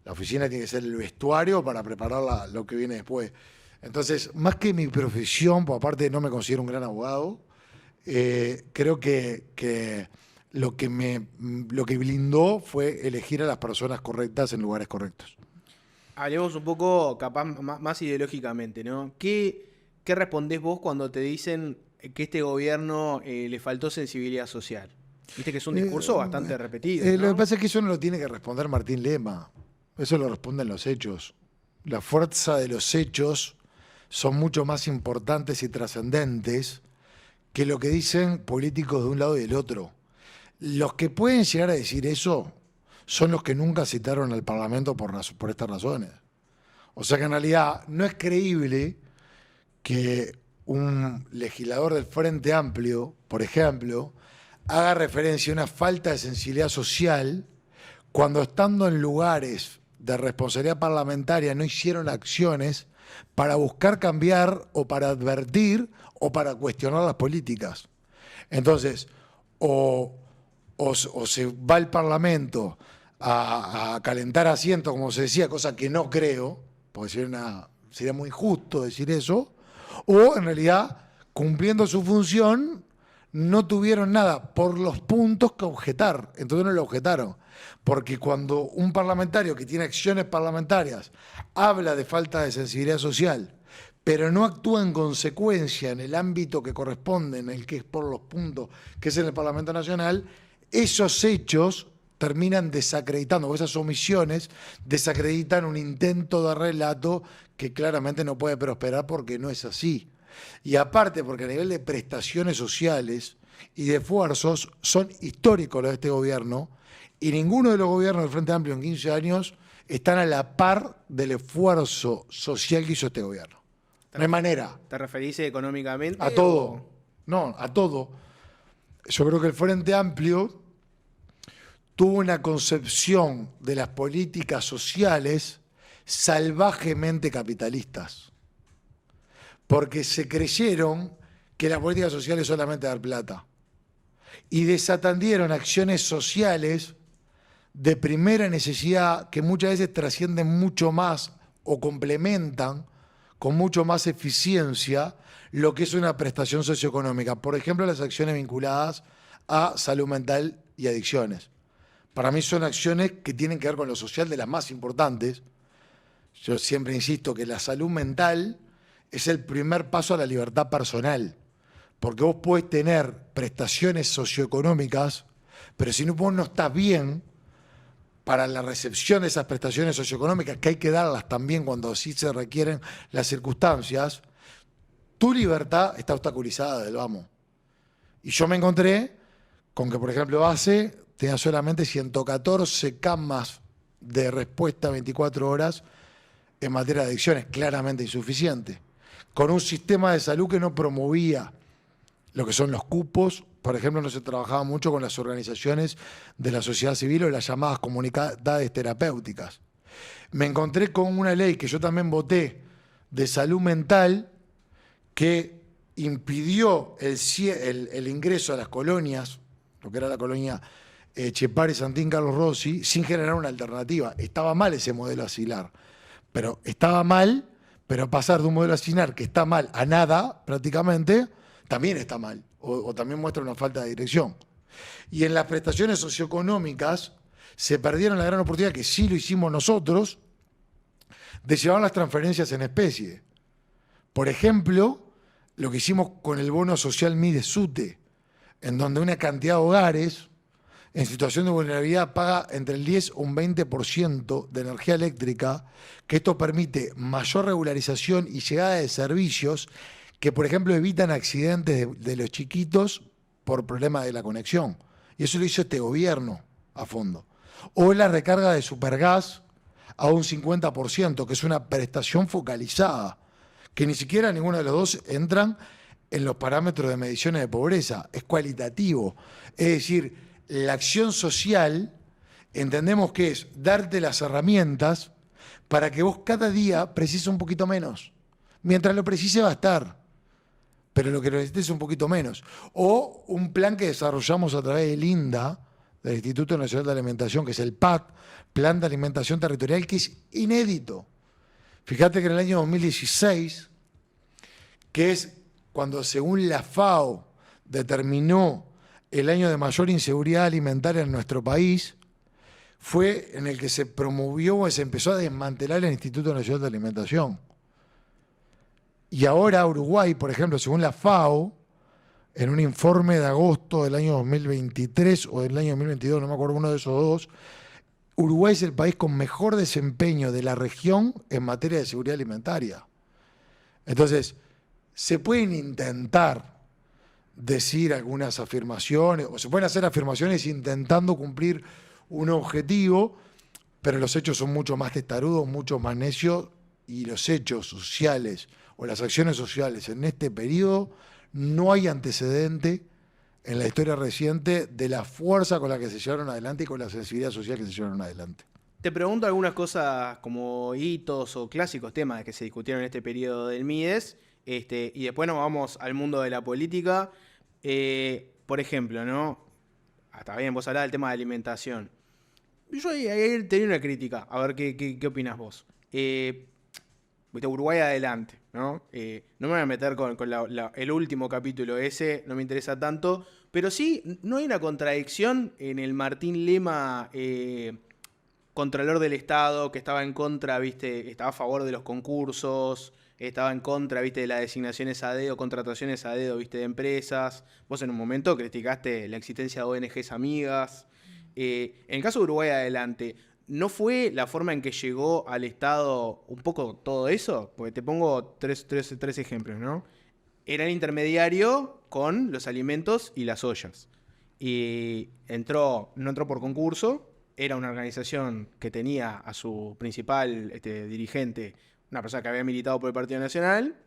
La oficina tiene que ser el vestuario para preparar lo que viene después. Entonces, más que mi profesión, por aparte no me considero un gran abogado, creo que lo que blindó fue elegir a las personas correctas en lugares correctos. Hablemos un poco, capaz, más ideológicamente, ¿no? ¿Qué respondés vos cuando te dicen que este gobierno le faltó sensibilidad social? Viste que es un discurso bastante repetido, ¿no? Lo que pasa es que eso no lo tiene que responder Martín Lema. Eso lo responden los hechos. La fuerza de los hechos son mucho más importantes y trascendentes que lo que dicen políticos de un lado y del otro. Los que pueden llegar a decir eso son los que nunca citaron al Parlamento por estas razones. O sea que en realidad no es creíble que un legislador del Frente Amplio, por ejemplo, haga referencia a una falta de sensibilidad social cuando estando en lugares de responsabilidad parlamentaria no hicieron acciones para buscar cambiar o para advertir o para cuestionar las políticas. Entonces, o se va al Parlamento a calentar asientos, como se decía, cosa que no creo, porque sería muy injusto decir eso, o en realidad, cumpliendo su función, no tuvieron nada por los puntos que objetar, entonces no lo objetaron. Porque cuando un parlamentario que tiene acciones parlamentarias habla de falta de sensibilidad social, pero no actúa en consecuencia en el ámbito que corresponde, en el que es por los puntos, que es en el Parlamento Nacional, esos hechos terminan desacreditando, o esas omisiones desacreditan un intento de relato que claramente no puede prosperar porque no es así. Y aparte, porque a nivel de prestaciones sociales y de esfuerzos son históricos los de este gobierno, y ninguno de los gobiernos del Frente Amplio en 15 años están a la par del esfuerzo social que hizo este gobierno. No hay manera. ¿Te referís económicamente? A todo. No, a todo. Yo creo que el Frente Amplio tuvo una concepción de las políticas sociales salvajemente capitalistas. Porque se creyeron que las políticas sociales solamente dar plata. Y desatendieron acciones sociales de primera necesidad que muchas veces trascienden mucho más o complementan con mucho más eficiencia lo que es una prestación socioeconómica. Por ejemplo, las acciones vinculadas a salud mental y adicciones. Para mí son acciones que tienen que ver con lo social de las más importantes. Yo siempre insisto que la salud mental es el primer paso a la libertad personal. Porque vos podés tener prestaciones socioeconómicas, pero si vos no estás bien para la recepción de esas prestaciones socioeconómicas, que hay que darlas también cuando sí se requieren las circunstancias, tu libertad está obstaculizada del vamos. Y yo me encontré con que, por ejemplo, ACE tenía solamente 114 camas de respuesta 24 horas en materia de adicciones, claramente insuficiente, con un sistema de salud que no promovía lo que son los cupos. Por ejemplo, no se trabajaba mucho con las organizaciones de la sociedad civil o las llamadas comunidades terapéuticas. Me encontré con una ley que yo también voté de salud mental que impidió el ingreso a las colonias, lo que era la colonia Chepare, Santín, Carlos Rossi, sin generar una alternativa. Estaba mal ese modelo asilar, pero estaba mal, pero pasar de un modelo asilar que está mal a nada prácticamente, también está mal, o también muestra una falta de dirección. Y en las prestaciones socioeconómicas se perdieron la gran oportunidad, que sí lo hicimos nosotros, de llevar las transferencias en especie. Por ejemplo, lo que hicimos con el bono social MIDE-SUTE, en donde una cantidad de hogares en situación de vulnerabilidad paga entre el 10 o un 20% de energía eléctrica, que esto permite mayor regularización y llegada de servicios que, por ejemplo, evitan accidentes de los chiquitos por problemas de la conexión. Y eso lo hizo este gobierno a fondo. O la recarga de Supergas a un 50%, que es una prestación focalizada, que ni siquiera ninguno de los dos entran en los parámetros de mediciones de pobreza. Es cualitativo. Es decir, la acción social entendemos que es darte las herramientas para que vos cada día precises un poquito menos. Mientras lo precise va a estar, pero lo que necesites es un poquito menos. O un plan que desarrollamos a través del INDA, del Instituto Nacional de Alimentación, que es el PAT, Plan de Alimentación Territorial, que es inédito. Fíjate que en el año 2016, que es cuando según la FAO determinó el año de mayor inseguridad alimentaria en nuestro país, fue en el que se promovió o se empezó a desmantelar el Instituto Nacional de Alimentación. Y ahora Uruguay, por ejemplo, según la FAO, en un informe de agosto del año 2023 o del año 2022, no me acuerdo, uno de esos dos, Uruguay es el país con mejor desempeño de la región en materia de seguridad alimentaria. Entonces, se pueden intentar decir algunas afirmaciones, o se pueden hacer afirmaciones intentando cumplir un objetivo, pero los hechos son mucho más testarudos, mucho más necios, y los hechos sociales o las acciones sociales en este periodo no hay antecedente en la historia reciente de la fuerza con la que se llevaron adelante y con la sensibilidad social que se llevaron adelante. Te pregunto algunas cosas como hitos o clásicos temas que se discutieron en este periodo del MIDES, y después nos vamos al mundo de la política. Por ejemplo, ¿no? Está bien, vos hablabas del tema de alimentación. Yo ahí tenía una crítica, a ver qué opinás vos. Uruguay adelante, ¿no? No me voy a meter con el último capítulo ese, no me interesa tanto, pero sí, no hay una contradicción en el Martín Lema, Contralor del Estado, que estaba en contra, ¿viste? Estaba a favor de los concursos, estaba en contra, ¿viste? De las designaciones a dedo, contrataciones a dedo, ¿viste? De empresas. Vos en un momento criticaste la existencia de ONGs amigas. En el caso de Uruguay adelante, ¿no fue la forma en que llegó al Estado un poco todo eso? Porque te pongo tres ejemplos, ¿no? Era el intermediario con los alimentos y las ollas. Y no entró por concurso, era una organización que tenía a su principal dirigente, una persona que había militado por el Partido Nacional,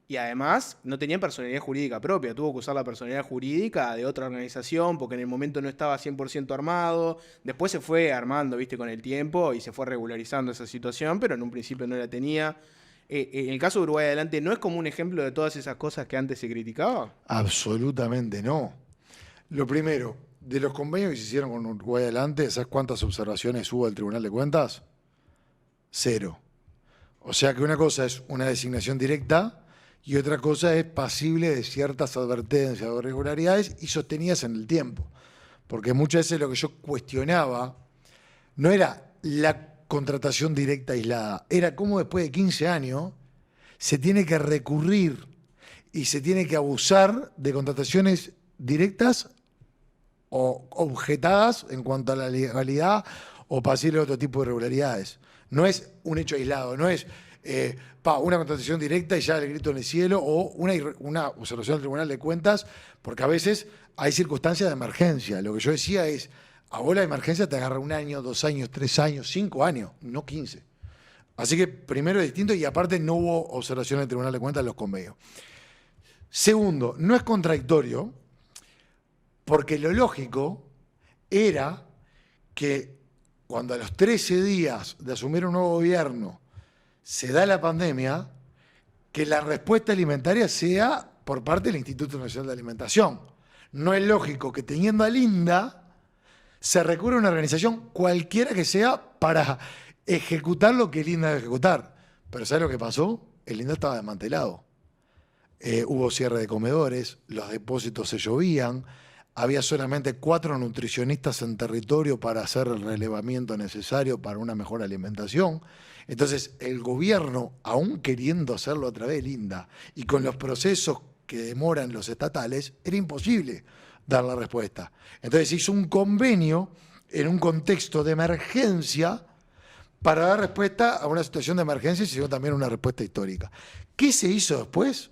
y además no tenía personalidad jurídica propia, tuvo que usar la personalidad jurídica de otra organización porque en el momento no estaba 100% armado, después se fue armando, ¿viste? Con el tiempo y se fue regularizando esa situación, pero en un principio no la tenía. En el caso de Uruguay adelante, ¿no es como un ejemplo de todas esas cosas que antes se criticaba? Absolutamente no. Lo primero, de los convenios que se hicieron con Uruguay adelante, ¿sabes cuántas observaciones hubo del Tribunal de Cuentas? 0. O sea que una cosa es una designación directa y otra cosa es pasible de ciertas advertencias o irregularidades y sostenidas en el tiempo. Porque muchas veces lo que yo cuestionaba no era la contratación directa aislada, era cómo después de 15 años se tiene que recurrir y se tiene que abusar de contrataciones directas o objetadas en cuanto a la legalidad o pasible de otro tipo de irregularidades. No es un hecho aislado, no es una contratación directa y ya el grito en el cielo o una observación del Tribunal de Cuentas, porque a veces hay circunstancias de emergencia. Lo que yo decía es, a vos la emergencia te agarra 1 año, 2 años, 3 años, 5 años, no 15. Así que primero es distinto y aparte no hubo observación del Tribunal de Cuentas en los convenios. Segundo, no es contradictorio porque lo lógico era que cuando a los 13 días de asumir un nuevo gobierno se da la pandemia, que la respuesta alimentaria sea por parte del Instituto Nacional de Alimentación. No es lógico que teniendo al INDA se recurra a una organización cualquiera que sea para ejecutar lo que el INDA debe ejecutar. Pero ¿sabes lo que pasó? El INDA estaba desmantelado. Hubo cierre de comedores, los depósitos se llovían, había solamente 4 nutricionistas en territorio para hacer el relevamiento necesario para una mejor alimentación. Entonces, el gobierno, aún queriendo hacerlo a través del INDA y con los procesos que demoran los estatales, era imposible dar la respuesta. Entonces, se hizo un convenio en un contexto de emergencia para dar respuesta a una situación de emergencia y se dio también una respuesta histórica. ¿Qué se hizo después?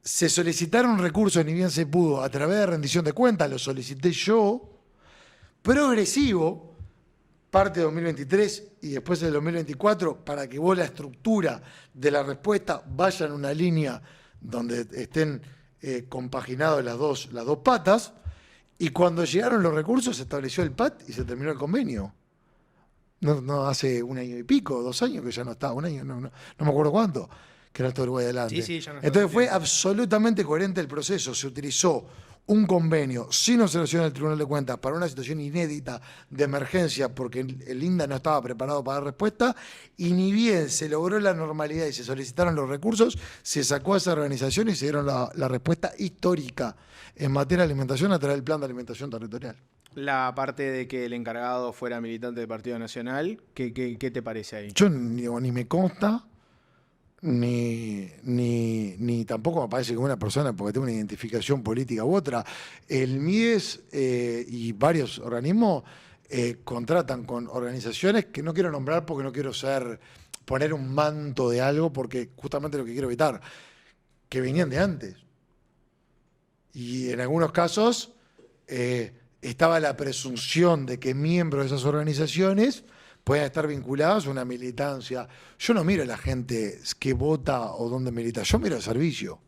Se solicitaron recursos, ni bien se pudo, a través de rendición de cuentas, lo solicité yo, progresivo, parte de 2023 y después del 2024, para que vos la estructura de la respuesta vaya en una línea donde estén compaginadas las dos patas, y cuando llegaron los recursos se estableció el PAT y se terminó el convenio. No hace 1 año y pico, 2 años que ya no está, 1 año, no me acuerdo cuánto, que era todo Uruguay adelante. Sí, ya no. Entonces fue absolutamente coherente el proceso. Se utilizó un convenio sin observación del Tribunal de Cuentas para una situación inédita de emergencia porque el INDA no estaba preparado para dar respuesta, y ni bien se logró la normalidad y se solicitaron los recursos, se sacó a esa organización y se dieron la respuesta histórica en materia de alimentación a través del Plan de Alimentación Territorial. La parte de que el encargado fuera militante del Partido Nacional, ¿qué te parece ahí? Yo ni me consta, ni tampoco me parece que una persona, porque tengo una identificación política u otra. El MIDES y varios organismos contratan con organizaciones que no quiero nombrar porque no quiero poner un manto de algo, porque justamente lo que quiero evitar, que venían de antes. Y en algunos casos estaba la presunción de que miembros de esas organizaciones pueden estar vinculados a una militancia. Yo no miro a la gente que vota o dónde milita, yo miro el servicio.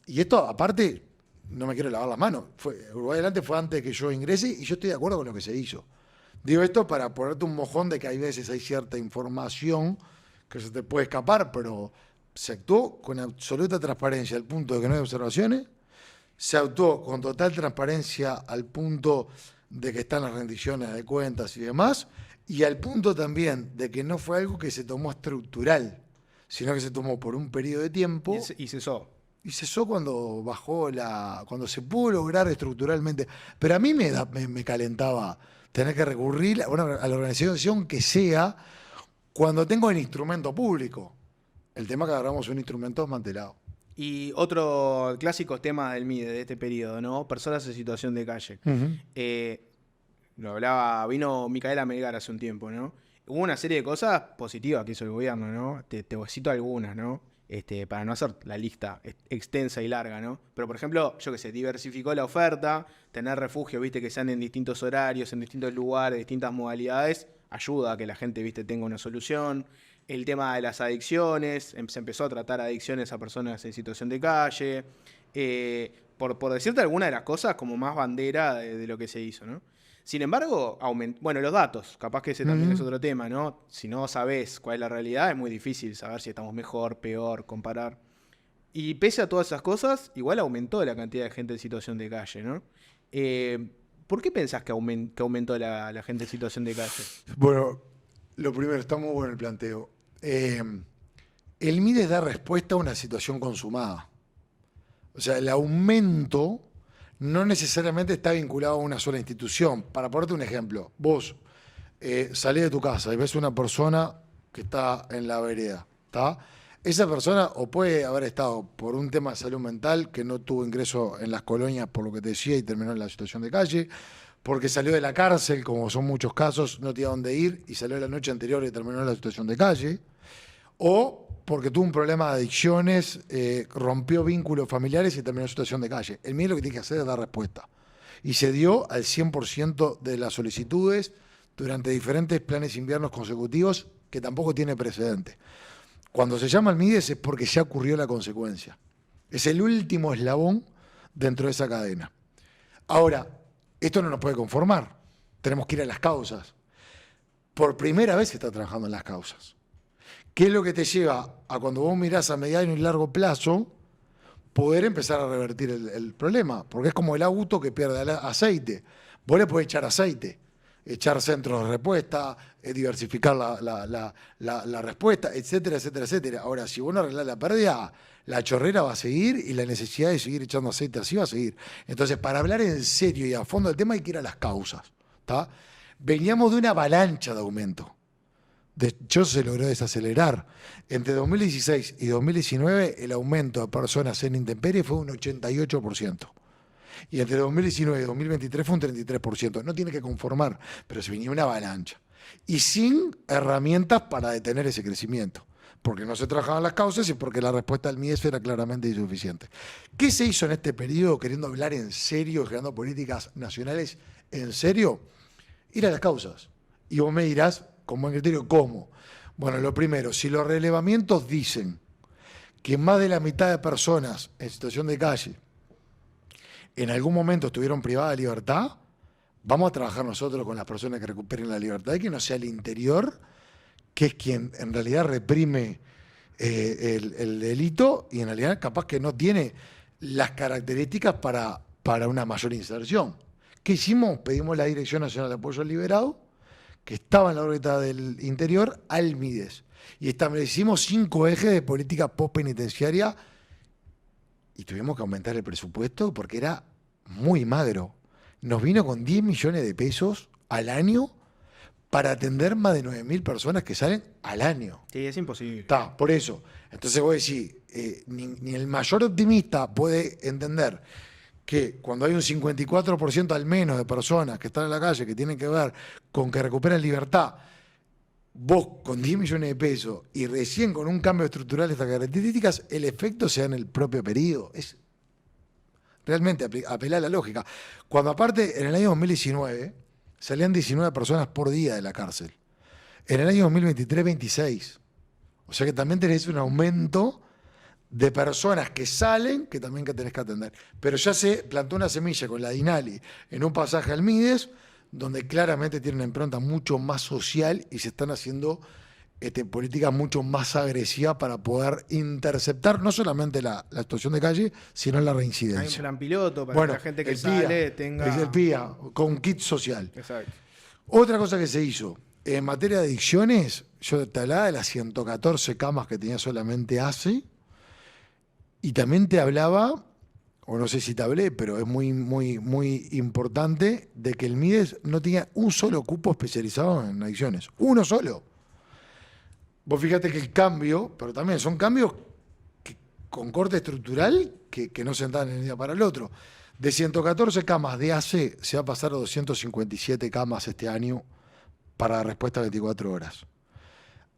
Y esto, aparte, no me quiero lavar las manos. Uruguay Adelante fue antes de que yo ingrese y yo estoy de acuerdo con lo que se hizo. Digo esto para ponerte un mojón de que hay veces hay cierta información que se te puede escapar, pero se actuó con absoluta transparencia al punto de que no hay observaciones, se actuó con total transparencia al punto de que están las rendiciones de cuentas y demás, y al punto también de que no fue algo que se tomó estructural, sino que se tomó por un periodo de tiempo. Y cesó. Y cesó cuando cuando se pudo lograr estructuralmente. Pero a mí me calentaba tener que recurrir a la organización que sea cuando tengo el instrumento público. El tema que agarramos un instrumento desmantelado. Y otro clásico tema del MIDE de este periodo, ¿no? Personas en situación de calle. Vino Micaela Melgar hace un tiempo, ¿no? Hubo una serie de cosas positivas que hizo el gobierno, ¿no? Te cito algunas, ¿no? Para no hacer la lista extensa y larga, ¿no? Pero, por ejemplo, yo qué sé, diversificó la oferta, tener refugio, viste, que sean en distintos horarios, en distintos lugares, distintas modalidades, ayuda a que la gente, viste, tenga una solución. El tema de las adicciones, se empezó a tratar adicciones a personas en situación de calle. Por decirte alguna de las cosas como más bandera de lo que se hizo, ¿no? Sin embargo, bueno, los datos, capaz que ese también es otro tema, ¿no? Si no sabés cuál es la realidad, es muy difícil saber si estamos mejor, peor, comparar. Y pese a todas esas cosas, igual aumentó la cantidad de gente en situación de calle, ¿no? ¿Por qué pensás que aumentó la gente en situación de calle? Bueno, lo primero, está muy bueno el planteo. El MIDES da respuesta a una situación consumada. O sea, el aumento no necesariamente está vinculado a una sola institución. Para ponerte un ejemplo, vos salís de tu casa y ves una persona que está en la vereda, ¿está? Esa persona o puede haber estado por un tema de salud mental, que no tuvo ingreso en las colonias por lo que te decía y terminó en la situación de calle, porque salió de la cárcel, como son muchos casos, no tenía dónde ir y salió la noche anterior y terminó en la situación de calle, o porque tuvo un problema de adicciones, rompió vínculos familiares y terminó en situación de calle. El MIDES lo que tiene que hacer es dar respuesta. Y se dio al 100% de las solicitudes durante diferentes planes inviernos consecutivos, que tampoco tiene precedente. Cuando se llama al MIDES es porque ya ocurrió la consecuencia. Es el último eslabón dentro de esa cadena. Ahora, esto no nos puede conformar. Tenemos que ir a las causas. Por primera vez se está trabajando en las causas. ¿Qué es lo que te lleva a cuando vos mirás a mediano y largo plazo poder empezar a revertir el problema? Porque es como el auto que pierde aceite. Vos le podés echar aceite, echar centros de respuesta, diversificar la respuesta, etcétera, etcétera, etcétera. Ahora, si vos no arreglás la pérdida, la chorrera va a seguir y la necesidad de seguir echando aceite así va a seguir. Entonces, para hablar en serio y a fondo del tema hay que ir a las causas, ¿tá? Veníamos de una avalancha de aumento. De hecho, se logró desacelerar. Entre 2016 y 2019, el aumento de personas en intemperie fue un 88%. Y entre 2019 y 2023 fue un 33%. No tiene que conformar, pero se venía una avalancha. Y sin herramientas para detener ese crecimiento. Porque no se trabajaban las causas y porque la respuesta del MIDES era claramente insuficiente. ¿Qué se hizo en este periodo queriendo hablar en serio, creando políticas nacionales en serio? Ir a las causas. Y vos me dirás, con buen criterio, ¿cómo? Bueno, lo primero, si los relevamientos dicen que más de la mitad de personas en situación de calle en algún momento estuvieron privadas de libertad, vamos a trabajar nosotros con las personas que recuperen la libertad y que no sea el interior, que es quien en realidad reprime el delito y en realidad capaz que no tiene las características para para una mayor inserción. ¿Qué hicimos? Pedimos la Dirección Nacional de Apoyo al Liberado, que estaba en la órbita del interior, al MIDES. Y establecimos 5 ejes de política postpenitenciaria y tuvimos que aumentar el presupuesto porque era muy magro. Nos vino con 10 millones de pesos al año para atender más de 9.000 personas que salen al año. Sí, es imposible. Está, por eso. Entonces vos decís, ni el mayor optimista puede entender que cuando hay un 54% al menos de personas que están en la calle, que tienen que ver con que recuperan libertad, vos con 10 millones de pesos y recién con un cambio estructural de estas características, el efecto se da en el propio periodo. Es realmente apelar a la lógica. Cuando aparte, en el año 2019, salían 19 personas por día de la cárcel. En el año 2023, 26. O sea que también tenés un aumento de personas que salen, que también que tenés que atender. Pero ya se plantó una semilla con la DINALI en un pasaje al MIDES, donde claramente tiene una impronta mucho más social y se están haciendo políticas mucho más agresivas para poder interceptar no solamente la situación de calle, sino la reincidencia. Hay un plan piloto para que la gente que sale tenga... Es el PIA, con kit social. Exacto. Otra cosa que se hizo, en materia de adicciones, yo te hablaba de las 114 camas que tenía solamente ACE, y también te hablaba, o no sé si te hablé, pero es muy, muy, muy importante, de que el MIDES no tenía un solo cupo especializado en adicciones. Uno solo. Vos fíjate que el cambio, pero también son cambios con corte estructural que no se dan de un día para el otro. De 114 camas de AC se va a pasar a 257 camas este año para la respuesta a 24 horas.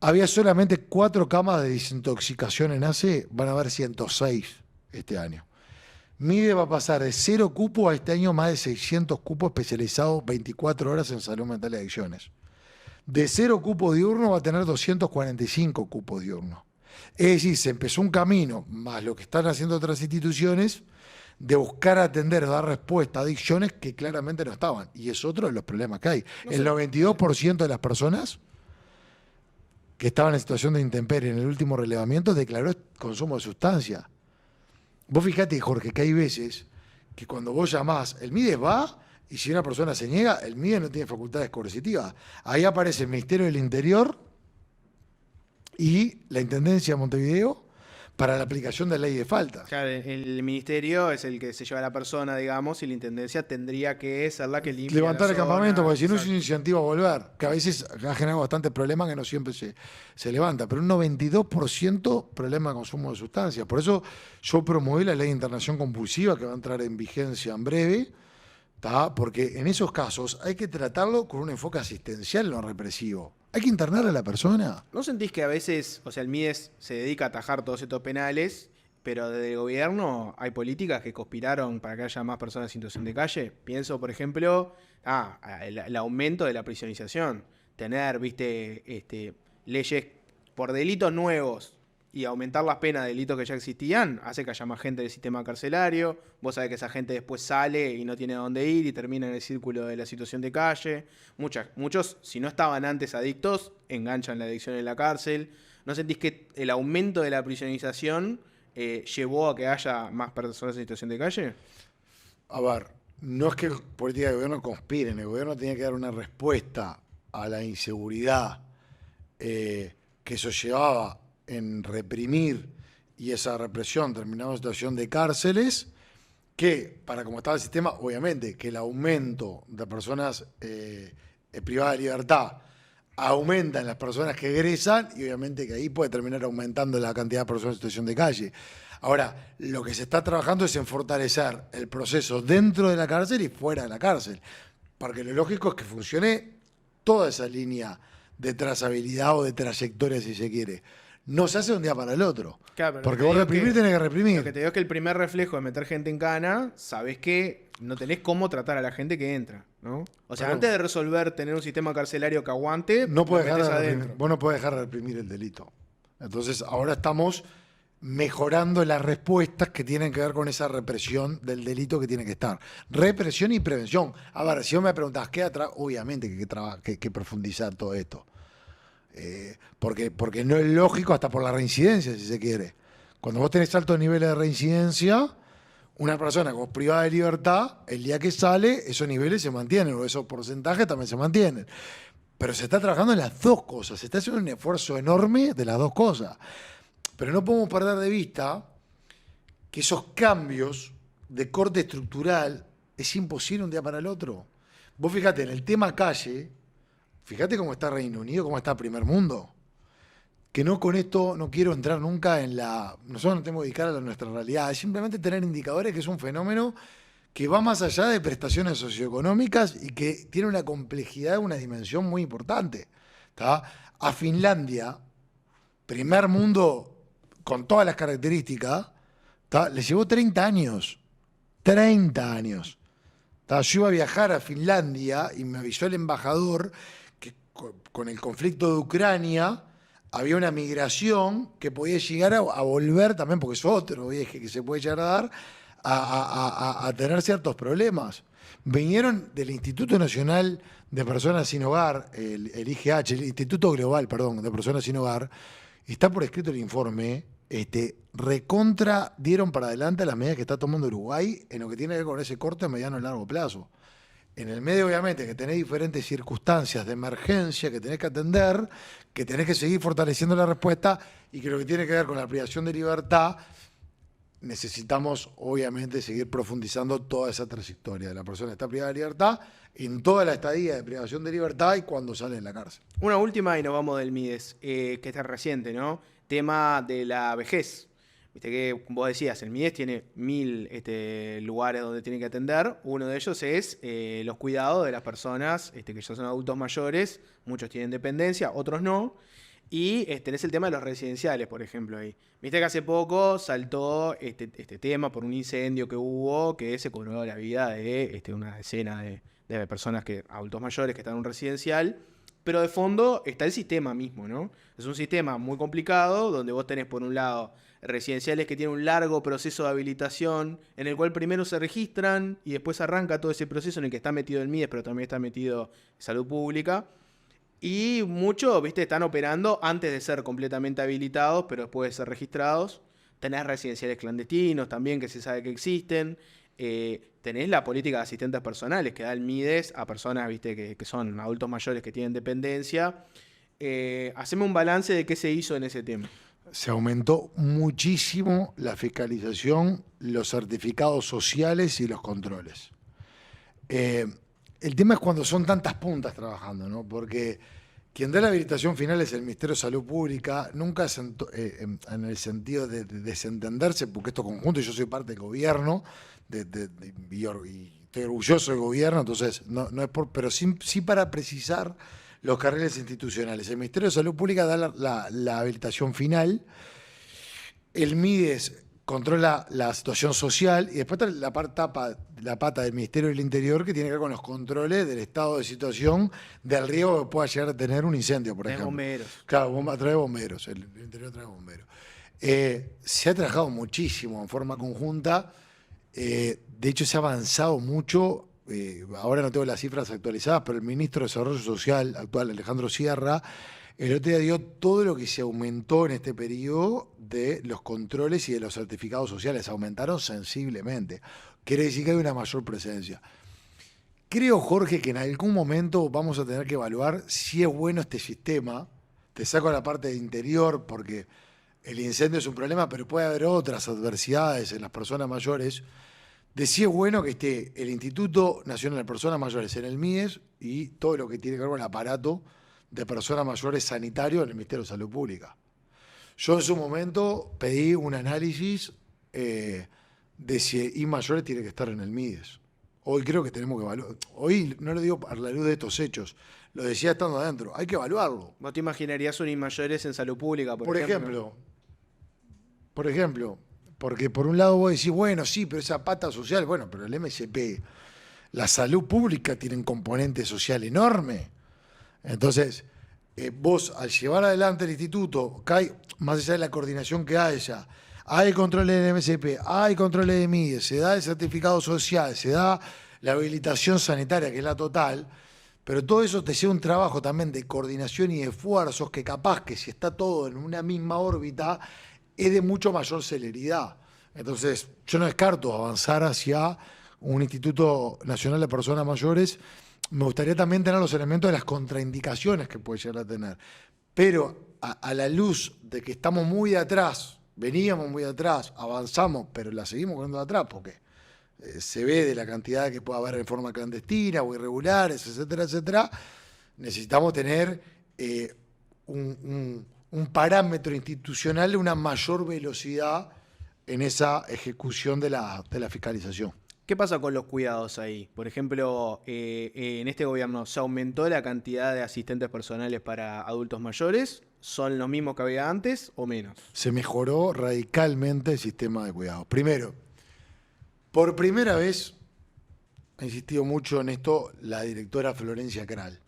Había solamente 4 camas de desintoxicación en AC, van a haber 106 este año. MIDE va a pasar de 0 cupos a este año más de 600 cupos especializados 24 horas en salud mental y adicciones. De 0 cupos diurnos va a tener 245 cupos diurnos. Es decir, se empezó un camino, más lo que están haciendo otras instituciones, de buscar atender, dar respuesta a adicciones que claramente no estaban. Y es otro de los problemas que hay. El 92% de las personas que estaban en situación de intemperie en el último relevamiento declaró consumo de sustancia. Vos fijate, Jorge, que hay veces que cuando vos llamás, el MIDES va, y si una persona se niega, el MIDES no tiene facultades coercitivas. Ahí aparece el Ministerio del Interior y la Intendencia de Montevideo para la aplicación de la ley de faltas. Claro, el ministerio es el que se lleva a la persona, digamos, y la intendencia tendría que ser la que limpia levantar la el zona, campamento, porque si no es exacto. un incentivo a volver, que a veces ha generado bastante problema que no siempre se levanta, pero un 92% problema de consumo de sustancias. Por eso yo promoví la ley de internación compulsiva que va a entrar en vigencia en breve, ¿tá? Porque en esos casos hay que tratarlo con un enfoque asistencial, no represivo. Hay que internar a la persona. ¿No sentís que a veces, o sea, el MIDES se dedica a atajar todos estos penales, pero desde el gobierno hay políticas que conspiraron para que haya más personas en situación de calle? Pienso, por ejemplo, el aumento de la prisionización. Tener, viste, leyes por delitos nuevos y aumentar las penas de delitos que ya existían hace que haya más gente del sistema carcelario. Vos sabés que esa gente después sale y no tiene a dónde ir y termina en el círculo de la situación de calle. Muchos, si no estaban antes adictos, enganchan la adicción en la cárcel. ¿No sentís que el aumento de la prisionización llevó a que haya más personas en situación de calle? A ver, no es que políticas de gobierno conspiren, el gobierno tiene que dar una respuesta a la inseguridad que eso llevaba en reprimir, y esa represión terminaba en situación de cárceles, que para como estaba el sistema, obviamente que el aumento de personas privadas de libertad aumenta en las personas que egresan, y obviamente que ahí puede terminar aumentando la cantidad de personas en situación de calle. Ahora, lo que se está trabajando es en fortalecer el proceso dentro de la cárcel y fuera de la cárcel, porque lo lógico es que funcione toda esa línea de trazabilidad o de trayectoria, si se quiere. No se hace de un día para el otro. Claro, pero porque vos reprimir tenés que reprimir. Lo que te digo es que el primer reflejo de meter gente en cana, sabés que no tenés cómo tratar a la gente que entra, ¿no? O sea, Pero antes de resolver tener un sistema carcelario que aguante, no podés lo metés dejar de adentro. reprimir, vos no podés dejar de reprimir el delito. Entonces, ahora estamos mejorando las respuestas que tienen que ver con esa represión del delito que tiene que estar. Represión y prevención. A ver, si vos me preguntás, ¿qué atrás? Obviamente que hay que profundizar todo esto. Porque no es lógico hasta por la reincidencia, si se quiere. Cuando vos tenés altos niveles de reincidencia, Una persona como privada de libertad, el día que sale, esos niveles se mantienen, o esos porcentajes también se mantienen. Pero se está trabajando en las dos cosas, se está haciendo un esfuerzo enorme de las dos cosas. Pero no podemos perder de vista que esos cambios de corte estructural es imposible un día para el otro. Vos fíjate, en el tema calle, fíjate cómo está Reino Unido, cómo está Primer Mundo. Que no con esto no quiero entrar nunca en la... Nosotros no tenemos que dedicar a nuestra realidad, es simplemente tener indicadores que es un fenómeno que va más allá de prestaciones socioeconómicas y que tiene una complejidad, una dimensión muy importante. ¿Tá? A Finlandia, Primer Mundo con todas las características, ¿tá? Le llevó 30 años. 30 años. ¿Tá? Yo iba a viajar a Finlandia y me avisó el embajador que con el conflicto de Ucrania había una migración que podía llegar a volver también, porque es otro eje que se puede llegar a dar, a tener ciertos problemas. Vinieron del Instituto Nacional de Personas Sin Hogar, el IGH, el Instituto Global, perdón, de Personas Sin Hogar, y está por escrito el informe, recontra dieron para adelante las medidas que está tomando Uruguay en lo que tiene que ver con ese corte a mediano y largo plazo. En el medio, obviamente, que tenés diferentes circunstancias de emergencia que tenés que atender, que tenés que seguir fortaleciendo la respuesta y que lo que tiene que ver con la privación de libertad, necesitamos, obviamente, seguir profundizando toda esa trayectoria de la persona que está privada de libertad en toda la estadía de privación de libertad y cuando sale de la cárcel. Una última y nos vamos del MIDES, que está reciente, ¿no? Tema de la vejez. Viste que vos decías, el MIDES tiene 1000 lugares donde tiene que atender. Uno de ellos es los cuidados de las personas que ya son adultos mayores. Muchos tienen dependencia, otros no. Y tenés el tema de los residenciales, por ejemplo, ahí. Viste que hace poco saltó este tema por un incendio que hubo que se cobró la vida de una decena de personas, adultos mayores que están en un residencial. Pero de fondo está el sistema mismo, ¿no? Es un sistema muy complicado donde vos tenés, por un lado, residenciales que tienen un largo proceso de habilitación en el cual primero se registran y después arranca todo ese proceso en el que está metido el MIDES, pero también está metido Salud Pública. Y muchos, viste, están operando antes de ser completamente habilitados, pero después de ser registrados. Tenés residenciales clandestinos también, que se sabe que existen. Tenés la política de asistentes personales que da el MIDES a personas, viste, que son adultos mayores que tienen dependencia. Haceme un balance de qué se hizo en ese tema. Se aumentó muchísimo la fiscalización, los certificados sociales y los controles. El tema es cuando son tantas puntas trabajando, ¿no? Porque quien da la habilitación final es el Ministerio de Salud Pública, nunca en el sentido de desentenderse, porque esto conjunto, y yo soy parte del gobierno, y estoy orgulloso del gobierno, entonces no es pero sí para precisar los carriles institucionales. El Ministerio de Salud Pública da la habilitación final, el MIDES controla la situación social y después está la pata del Ministerio del Interior que tiene que ver con los controles del estado de situación del riesgo que pueda llegar a tener un incendio, por ejemplo. Bomberos. Claro, trae bomberos, el Interior trae bomberos. Se ha trabajado muchísimo en forma conjunta, de hecho se ha avanzado mucho, ahora no tengo las cifras actualizadas, pero el ministro de Desarrollo Social actual, Alejandro Sierra, el otro día dio todo lo que se aumentó en este periodo de los controles y de los certificados sociales. Aumentaron sensiblemente. Quiere decir que hay una mayor presencia. Creo, Jorge, que en algún momento vamos a tener que evaluar si es bueno este sistema. Te saco la parte de interior porque el incendio es un problema, pero puede haber otras adversidades en las personas mayores. De si es bueno que esté el Instituto Nacional de Personas Mayores en el MIDES y todo lo que tiene que ver con el aparato de personas mayores sanitarios en el Ministerio de Salud Pública. Yo en su momento pedí un análisis de si I mayores tiene que estar en el MIDES. Hoy creo que tenemos que evaluar. Hoy no lo digo a la luz de estos hechos, lo decía estando adentro. Hay que evaluarlo. ¿Vos te imaginarías un I mayores en Salud Pública, por ejemplo? Por ejemplo, porque por un lado vos decís, bueno, sí, pero esa pata social, bueno, pero el MSP, la salud pública tiene un componente social enorme. Entonces, vos al llevar adelante el instituto, más allá de la coordinación que haya, hay controles del MSP, hay controles de MIDES, se da el certificado social, se da la habilitación sanitaria, que es la total, pero todo eso te lleva un trabajo también de coordinación y de esfuerzos que capaz que si está todo en una misma órbita es de mucho mayor celeridad. Entonces, yo no descarto avanzar hacia un Instituto Nacional de Personas Mayores. Me gustaría también tener los elementos de las contraindicaciones que puede llegar a tener. Pero a la luz de que estamos muy de atrás, veníamos muy de atrás, avanzamos, pero la seguimos corriendo de atrás, porque se ve de la cantidad que puede haber en forma clandestina o irregulares, etcétera, etcétera, necesitamos tener un parámetro institucional de una mayor velocidad en esa ejecución de la fiscalización. ¿Qué pasa con los cuidados ahí? Por ejemplo, en este gobierno, ¿se aumentó la cantidad de asistentes personales para adultos mayores? ¿Son los mismos que había antes o menos? Se mejoró radicalmente el sistema de cuidados. Primero, por primera vez, ha insistido mucho en esto la directora Florencia Kral,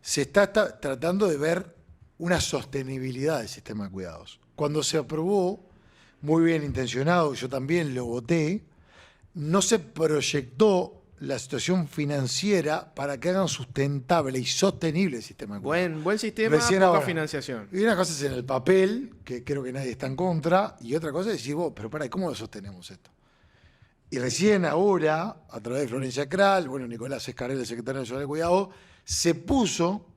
se está tratando de ver una sostenibilidad del sistema de cuidados. Cuando se aprobó, muy bien intencionado, yo también lo voté, no se proyectó la situación financiera para que hagan sustentable y sostenible el sistema de cuidados. Buen sistema, Recién poca ahora. financiación. Y una cosa es en el papel, que creo que nadie está en contra, y otra cosa es decir, vos, pero para, ¿cómo lo sostenemos esto? Y recién ahora, a través de Florencia Kral, bueno, Nicolás Escarel, el secretario nacional de Cuidado, se puso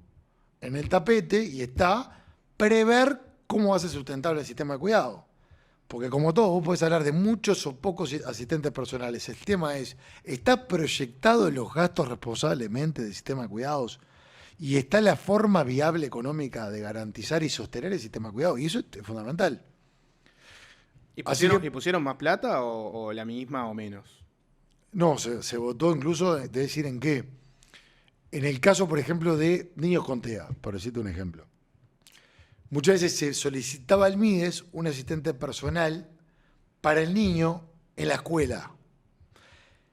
en el tapete y está prever cómo va a ser sustentable el sistema de cuidado. Porque como todo, vos podés hablar de muchos o pocos asistentes personales. El tema es, ¿está proyectado los gastos responsablemente del sistema de cuidados? ¿Y está la forma viable económica de garantizar y sostener el sistema de cuidado? Y eso es fundamental. ¿Y pusieron más plata o la misma o menos? No, se votó incluso de decir en qué. En el caso, por ejemplo, de niños con TEA, por decirte un ejemplo. Muchas veces se solicitaba al MIDES un asistente personal para el niño en la escuela.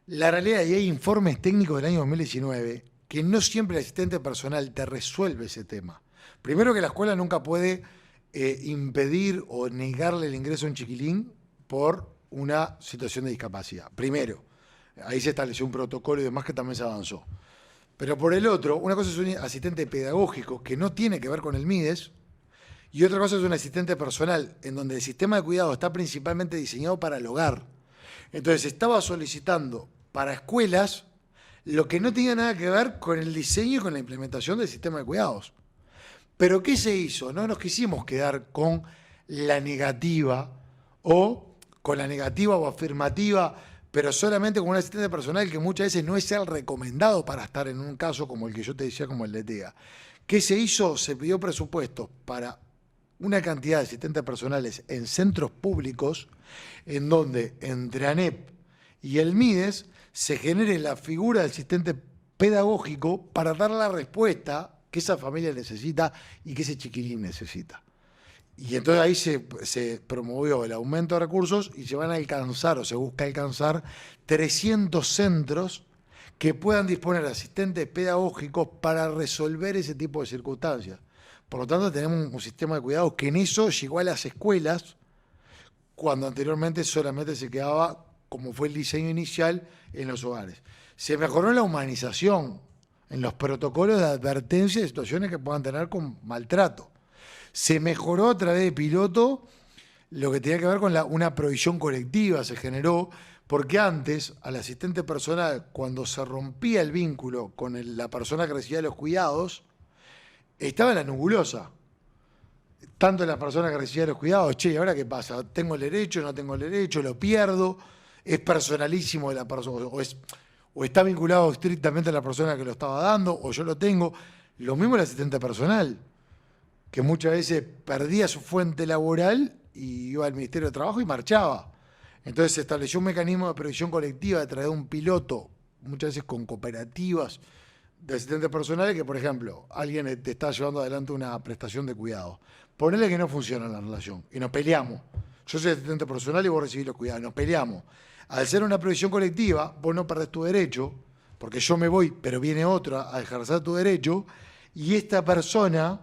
La realidad, y hay informes técnicos del año 2019, que no siempre el asistente personal te resuelve ese tema. Primero que la escuela nunca puede impedir o negarle el ingreso a un chiquilín por una situación de discapacidad. Primero, ahí se estableció un protocolo y demás que también se avanzó. Pero por el otro, una cosa es un asistente pedagógico que no tiene que ver con el MIDES, y otra cosa es un asistente personal, en donde el sistema de cuidado está principalmente diseñado para el hogar. Entonces estaba solicitando para escuelas lo que no tenía nada que ver con el diseño y con la implementación del sistema de cuidados. Pero ¿qué se hizo? No nos quisimos quedar con la negativa o afirmativa, pero solamente con un asistente personal que muchas veces no es el recomendado para estar en un caso como el que yo te decía, como el de TEA. ¿Qué se hizo? Se pidió presupuesto para una cantidad de asistentes personales en centros públicos, en donde entre ANEP y el MIDES se genere la figura del asistente pedagógico para dar la respuesta que esa familia necesita y que ese chiquilín necesita. Y entonces ahí se promovió el aumento de recursos y se van a alcanzar, o se busca alcanzar, 300 centros que puedan disponer de asistentes pedagógicos para resolver ese tipo de circunstancias. Por lo tanto, tenemos un sistema de cuidados que en eso llegó a las escuelas, cuando anteriormente solamente se quedaba, como fue el diseño inicial, en los hogares. Se mejoró la humanización en los protocolos de advertencia de situaciones que puedan tener con maltrato. Se mejoró a través de piloto lo que tenía que ver con una provisión colectiva, se generó, porque antes al asistente personal, cuando se rompía el vínculo con la persona que recibía los cuidados, estaba en la nebulosa. Tanto la persona que recibía los cuidados, che, ¿ahora qué pasa? ¿Tengo el derecho? ¿No tengo el derecho? ¿Lo pierdo? ¿Es personalísimo de la persona? ¿O está vinculado estrictamente a la persona que lo estaba dando? ¿O yo lo tengo? Lo mismo el asistente personal, que muchas veces perdía su fuente laboral y iba al Ministerio de Trabajo y marchaba. Entonces se estableció un mecanismo de previsión colectiva a través de un piloto, muchas veces con cooperativas de asistentes personales, que por ejemplo, alguien te está llevando adelante una prestación de cuidado. Ponele que no funciona la relación y nos peleamos. Yo soy asistente personal y vos recibís los cuidados, nos peleamos. Al ser una previsión colectiva, vos no perdés tu derecho, porque yo me voy, pero viene otra a ejercer tu derecho, y esta persona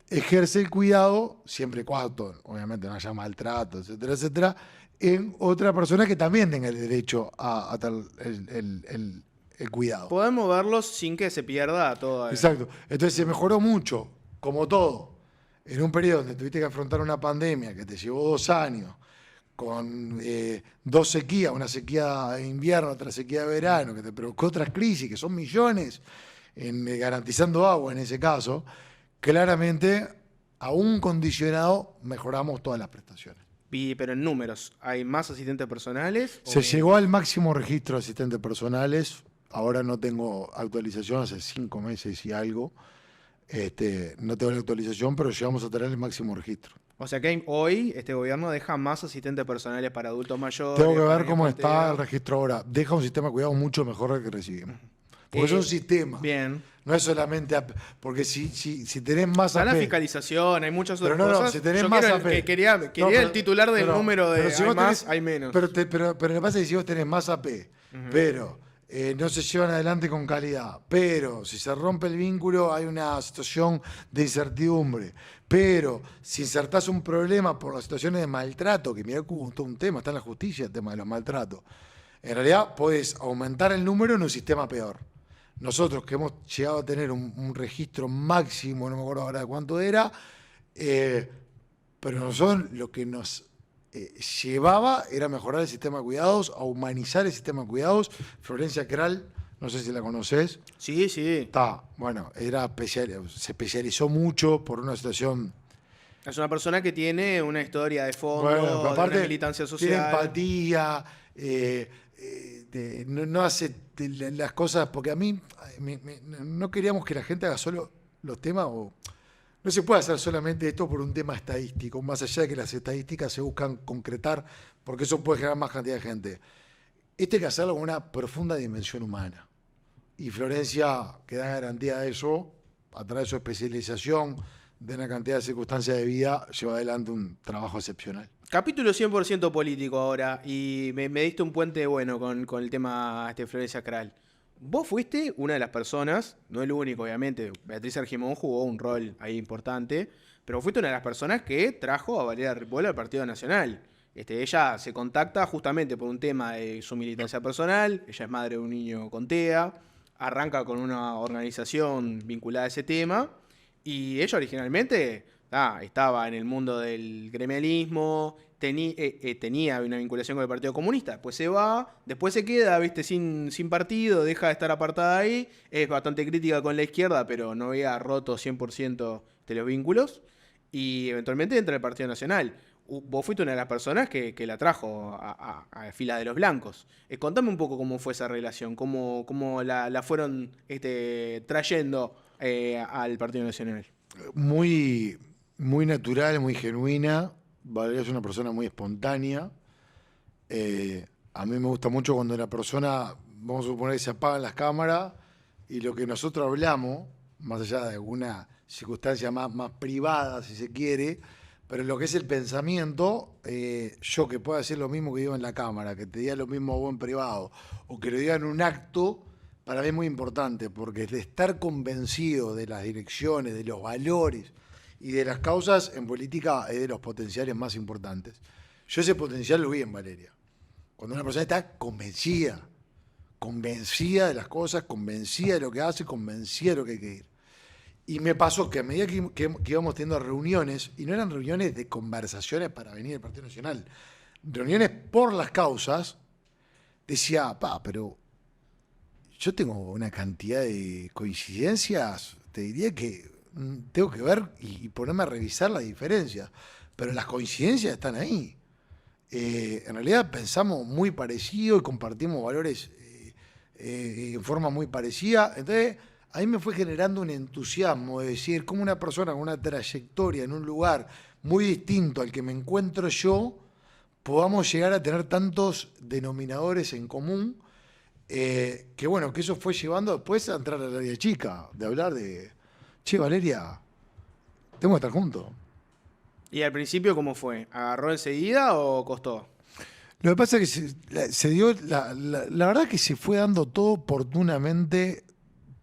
ejerce el cuidado, siempre y cuando, obviamente no haya maltrato, etcétera, etcétera, en otra persona que también tenga el derecho a el cuidado. Podemos verlos sin que se pierda todo. Exacto. Entonces se mejoró mucho, como todo. En un periodo donde tuviste que afrontar una pandemia que te llevó 2 años, con 2 sequías, una sequía de invierno, otra sequía de verano, que te provocó otras crisis, que son millones, garantizando agua en ese caso, claramente, a un condicionado, mejoramos todas las prestaciones. Pero en números, ¿hay más asistentes personales? Se llegó al máximo registro de asistentes personales. Ahora no tengo actualización, hace 5 meses y algo. No tengo la actualización, pero llegamos a tener el máximo registro. O sea que hoy este gobierno deja más asistentes personales para adultos mayores. Tengo que para ver cómo está infantes. el registro ahora. Deja un sistema de cuidado mucho mejor del que recibimos. Porque es un sistema. Bien. No es solamente porque si tenés más Está la AP. fiscalización, hay muchas otras Pero no, cosas. si tenés Yo más quiero AP. quería No, pero- el titular del pero- número de pero si hay vos más, tenés- hay menos. Pero lo que pasa es que si vos tenés más AP, pero no se llevan adelante con calidad, pero si se rompe el vínculo hay una situación de incertidumbre, pero si insertás un problema por las situaciones de maltrato, que mirá que hubo todo un tema, está en la justicia el tema de los maltratos, en realidad podés aumentar el número en un sistema peor. Nosotros que hemos llegado a tener un registro máximo, no me acuerdo ahora de cuánto era, pero nosotros lo que nos llevaba era mejorar el sistema de cuidados, a humanizar el sistema de cuidados. Florencia Kral, no sé si la conoces, Sí, sí. está, bueno, se especializó mucho por una situación. Es una persona que tiene una historia de fondo, Bueno, pero de aparte una militancia social. tiene empatía, no hace las cosas, porque a mí no queríamos que la gente haga solo los temas, o no se puede hacer solamente esto por un tema estadístico, más allá de que las estadísticas se buscan concretar, porque eso puede generar más cantidad de gente. Esto hay que hacerlo con una profunda dimensión humana. Y Florencia, que da garantía de eso, a través de su especialización, de una cantidad de circunstancias de vida, lleva adelante un trabajo excepcional. Capítulo 100% político ahora, y me diste un puente bueno con el tema Florencia Kral. Vos fuiste una de las personas, no el único obviamente, Beatriz Argimón jugó un rol ahí importante, pero fuiste una de las personas que trajo a Valeria Ripoll al Partido Nacional. Ella se contacta justamente por un tema de su militancia personal, ella es madre de un niño con TEA, arranca con una organización vinculada a ese tema, y ella originalmente estaba en el mundo del gremialismo, tenía una vinculación con el Partido Comunista, pues se va, después se queda, viste, sin partido, deja de estar apartada ahí, es bastante crítica con la izquierda, pero no había roto 100% de los vínculos, y eventualmente entra al Partido Nacional. Vos fuiste una de las personas que la trajo a fila de los blancos. Contame un poco cómo fue esa relación, cómo la fueron trayendo al Partido Nacional. Muy, muy natural, muy genuina. Valeria es una persona muy espontánea. A mí me gusta mucho cuando la persona, vamos a suponer que se apagan las cámaras y lo que nosotros hablamos, más allá de alguna circunstancia más privada, si se quiere, pero lo que es el pensamiento, yo que pueda decir lo mismo que digo en la cámara, que te diga lo mismo vos en privado, o que lo diga en un acto, para mí es muy importante, porque de estar convencido de las direcciones, de los valores y de las causas en política es de los potenciales más importantes. Yo ese potencial lo vi en Valeria. Cuando una persona está convencida de las cosas, convencida de lo que hace, convencida de lo que hay que ir. Y me pasó que a medida que íbamos teniendo reuniones, y no eran reuniones de conversaciones para venir al Partido Nacional, reuniones por las causas, decía, pero yo tengo una cantidad de coincidencias, te diría que tengo que ver y ponerme a revisar las diferencias, pero las coincidencias están ahí. En realidad pensamos muy parecido y compartimos valores en forma muy parecida, entonces ahí me fue generando un entusiasmo de decir, cómo una persona con una trayectoria en un lugar muy distinto al que me encuentro yo, podamos llegar a tener tantos denominadores en común, que bueno, que eso fue llevando después a entrar a la área chica, de hablar de, che, Valeria, tengo que estar juntos. ¿Y al principio cómo fue? ¿Agarró enseguida o costó? Lo que pasa es que se dio, la verdad que se fue dando todo oportunamente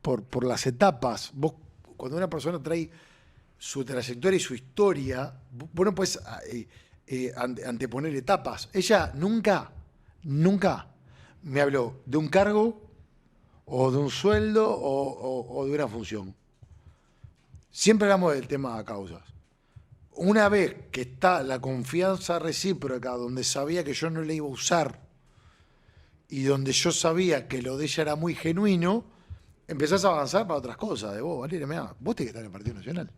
por las etapas. Vos, cuando una persona trae su trayectoria y su historia, vos no podés anteponer etapas. Ella nunca me habló de un cargo o de un sueldo o de una función. Siempre hablamos del tema de causas. una vez que está la confianza recíproca, donde sabía que yo no la iba a usar y donde yo sabía que lo de ella era muy genuino, empezás a avanzar para otras cosas. De vos, Valeria, mirá, vos tenés que estar en el Partido Nacional.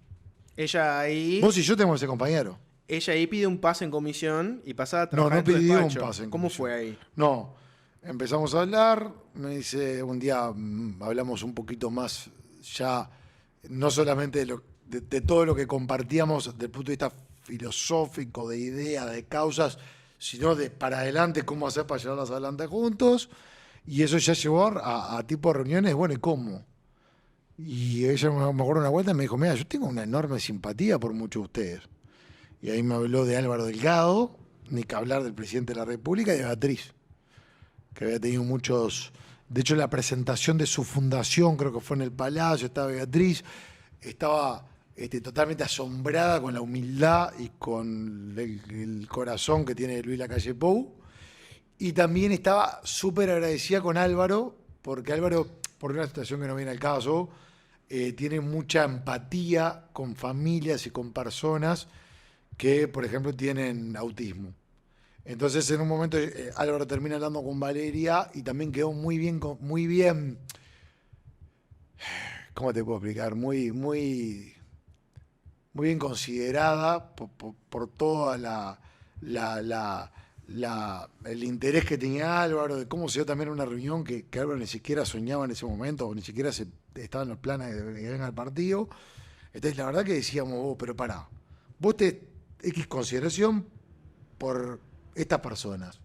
Ella ahí, Vos y yo tenemos ese compañero. ella ahí pide un pase en comisión y pasa a No, trabajar no en tu pidió un despacho. pase en ¿Cómo comisión. fue ahí? No, empezamos a hablar, me dice, un día hablamos un poquito más ya, no solamente de todo lo que compartíamos desde el punto de vista filosófico, de ideas, de causas, sino de para adelante, cómo hacer para llevarlas adelante juntos. Y eso ya llevó a tipo de reuniones, bueno, ¿y cómo? Y ella me acuerdo una vuelta y me dijo, mira, yo tengo una enorme simpatía por muchos de ustedes. Y ahí me habló de Álvaro Delgado, ni que hablar del presidente de la República y de Beatriz, que había tenido muchos... De hecho, la presentación de su fundación, creo que fue en el Palacio, estaba Beatriz, estaba totalmente asombrada con la humildad y con el corazón que tiene Luis Lacalle Pou. Y también estaba súper agradecida con Álvaro, porque Álvaro, por una situación que no viene al caso, tiene mucha empatía con familias y con personas que, por ejemplo, tienen autismo. Entonces, en un momento, Álvaro termina hablando con Valeria y también quedó muy bien, ¿cómo te puedo explicar? Muy bien considerada por toda el interés que tenía Álvaro, de cómo se dio también una reunión que Álvaro ni siquiera soñaba en ese momento, o ni siquiera estaba en los planes de que venga al partido. Entonces, la verdad que decíamos, pero pará, vos te X consideración por estas personas.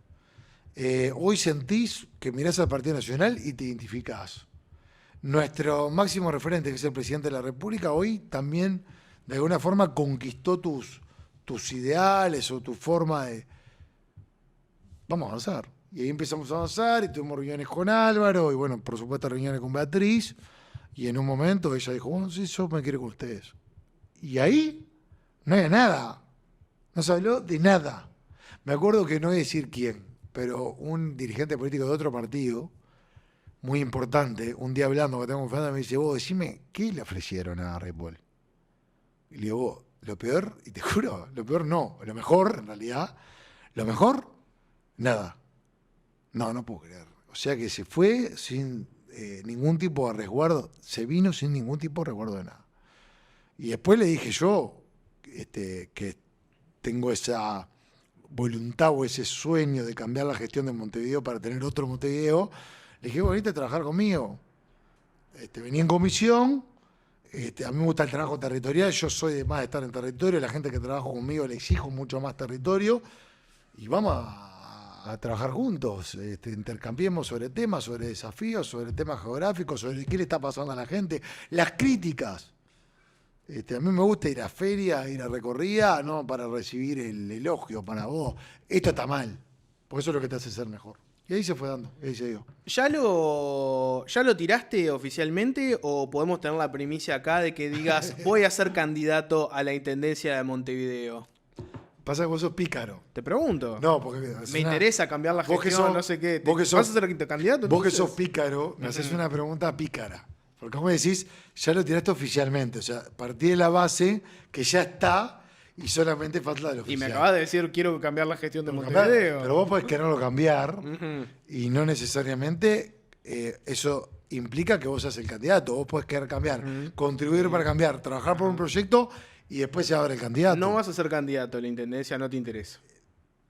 Hoy sentís que mirás al Partido Nacional y te identificás. Nuestro máximo referente, que es el presidente de la República, hoy también de alguna forma conquistó tus ideales o tu forma de... Vamos a avanzar. Y ahí empezamos a avanzar y tuvimos reuniones con Álvaro y bueno, por supuesto reuniones con Beatriz. Y en un momento ella dijo, bueno, sí, yo me quiero con ustedes. Y ahí no había nada. No se habló de nada. Me acuerdo que no voy a decir quién, pero un dirigente político de otro partido, muy importante, un día hablando que tengo confianza, me dice, vos decime, ¿qué le ofrecieron a Ripoll? Y le digo, vos, lo peor, y te juro, lo peor no, lo mejor, en realidad, lo mejor, nada. No, no puedo creer. O sea que se fue sin ningún tipo de resguardo, se vino sin ningún tipo de resguardo de nada. Y después le dije yo, que tengo esa voluntad o ese sueño de cambiar la gestión de Montevideo para tener otro Montevideo, le dije, venite a trabajar conmigo. Vení en comisión, a mí me gusta el trabajo territorial, yo soy de más de estar en territorio, la gente que trabaja conmigo le exijo mucho más territorio, y vamos a trabajar juntos, intercambiemos sobre temas, sobre desafíos, sobre temas geográficos, sobre qué le está pasando a la gente, las críticas. A mí me gusta ir a feria, ir a recorrida, no para recibir el elogio para vos. Esto está mal, porque eso es lo que te hace ser mejor. Y ahí se fue dando, y ahí se dio. ¿Ya lo tiraste oficialmente o podemos tener la primicia acá de que digas voy a ser candidato a la Intendencia de Montevideo? Pasa que vos sos pícaro. Te pregunto. No, porque... Me interesa cambiar la vos que gestión, sos- no sé qué. vos que sos- ¿Vas a ser candidato? Vos que entonces? sos pícaro, me haces una pregunta pícara. Porque vos me decís, ya lo tiraste oficialmente. O sea, partí de la base que ya está y solamente falta del Y oficial. me acabas de decir quiero cambiar la gestión de Lo Montevideo. cambiás, pero vos podés quererlo cambiar Ujú. y no necesariamente eso implica que vos seas el candidato. Vos podés querer cambiar, contribuir para cambiar, trabajar por un proyecto y después se abre el candidato. No vas a ser candidato a la Intendencia, no te interesa.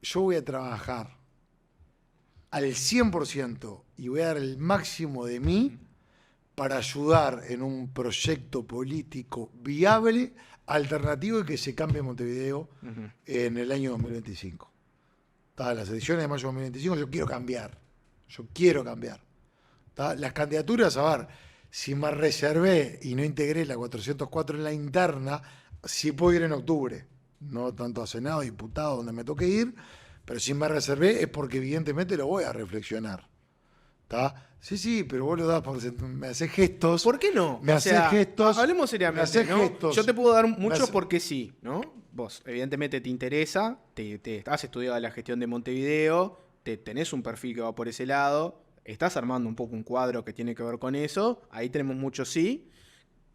Yo voy a trabajar al 100% y voy a dar el máximo de mí para ayudar en un proyecto político viable, alternativo y que se cambie Montevideo en el año 2025. Las elecciones de mayo de 2025 yo quiero cambiar. Yo quiero cambiar. Las candidaturas, a ver, si me reservé y no integré la 404 en la interna, sí puedo ir en octubre. No tanto a Senado, diputado, donde me toque ir, pero si me reservé es porque evidentemente lo voy a reflexionar. Sí, pero vos lo das por... Me haces gestos. ¿Por qué no? Me haces gestos. Hablemos seriamente, Me haces ¿no? gestos. Yo te puedo dar mucho hace- porque sí, ¿no? Vos, evidentemente te interesa, te has estudiado la gestión de Montevideo, tenés un perfil que va por ese lado, estás armando un poco un cuadro que tiene que ver con eso, ahí tenemos mucho sí.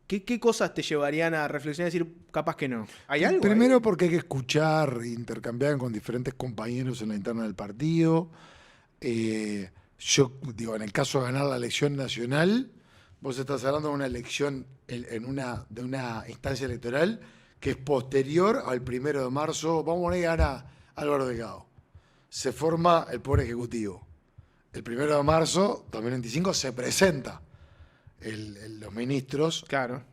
¿Qué cosas te llevarían a reflexionar y decir, capaz que no? ¿Hay algo Primero ahí? porque hay que escuchar e intercambiar con diferentes compañeros en la interna del partido. Yo digo, en el caso de ganar la elección nacional, vos estás hablando de una elección de una instancia electoral que es posterior al 1 de marzo. Vamos a poner que gana Álvaro Delgado. Se forma el Poder Ejecutivo. El 1 de marzo 2025 se presenta los ministros Claro.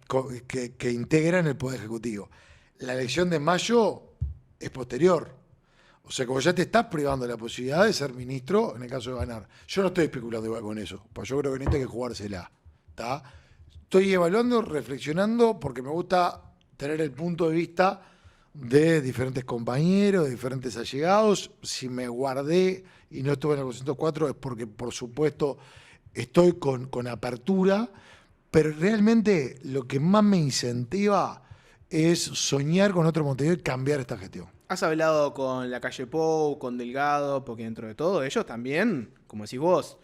que integran el Poder Ejecutivo. La elección de mayo es posterior. O sea, como ya te estás privando de la posibilidad de ser ministro en el caso de ganar. Yo no estoy especulando igual con eso, pues yo creo que en esto hay que jugársela. ¿Tá? Estoy evaluando, reflexionando, porque me gusta tener el punto de vista de diferentes compañeros, de diferentes allegados. Si me guardé y no estuve en el 404 es porque, por supuesto, estoy con apertura, pero realmente lo que más me incentiva es soñar con otro Montevideo y cambiar esta gestión. ¿Has hablado con la calle Pou, con Delgado? Porque dentro de todo ellos también, como decís vos,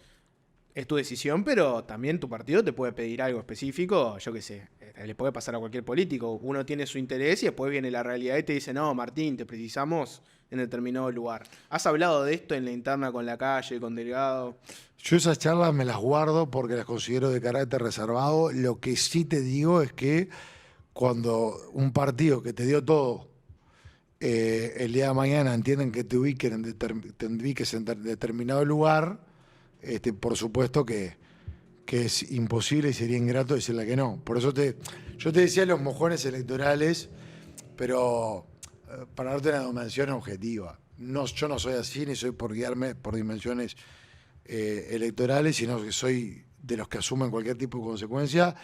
es tu decisión, pero también tu partido te puede pedir algo específico, yo qué sé, le puede pasar a cualquier político. Uno tiene su interés y después viene la realidad y te dice, no, Martín, te precisamos en determinado lugar. ¿Has hablado de esto en la interna con la calle, con Delgado? Yo esas charlas me las guardo porque las considero de carácter reservado. Lo que sí te digo es que cuando un partido que te dio todo, el día de mañana entienden que te ubiques en determinado lugar, por supuesto que es imposible y sería ingrato decirle que no. Por eso yo te decía los mojones electorales, pero para darte una dimensión objetiva. No, yo no soy así, ni soy por guiarme por dimensiones electorales, sino que soy de los que asumen cualquier tipo de consecuencia.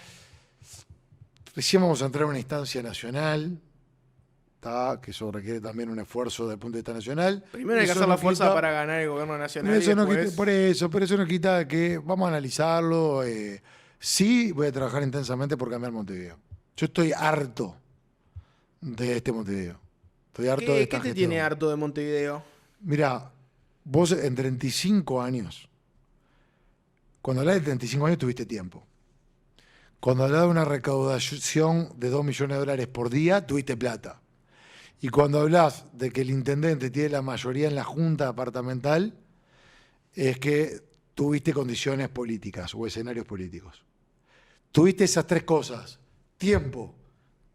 Recién vamos a entrar en una instancia nacional, que eso requiere también un esfuerzo desde el punto de vista nacional. Primero hay que Eso hacer la no fuerza quita- para ganar el gobierno nacional Pero y eso no después... quita, pero eso no quita que vamos a analizarlo. Sí, voy a trabajar intensamente por cambiar Montevideo. Yo estoy harto de este Montevideo. Estoy harto de ¿Qué esta te gestión. tiene harto de Montevideo? Mira, vos en 35 años, cuando hablas de 35 años tuviste tiempo. Cuando hablas de una recaudación de 2 millones de dólares por día, tuviste plata. Y cuando hablas de que el intendente tiene la mayoría en la junta departamental, es que tuviste condiciones políticas o escenarios políticos. Tuviste esas tres cosas: tiempo,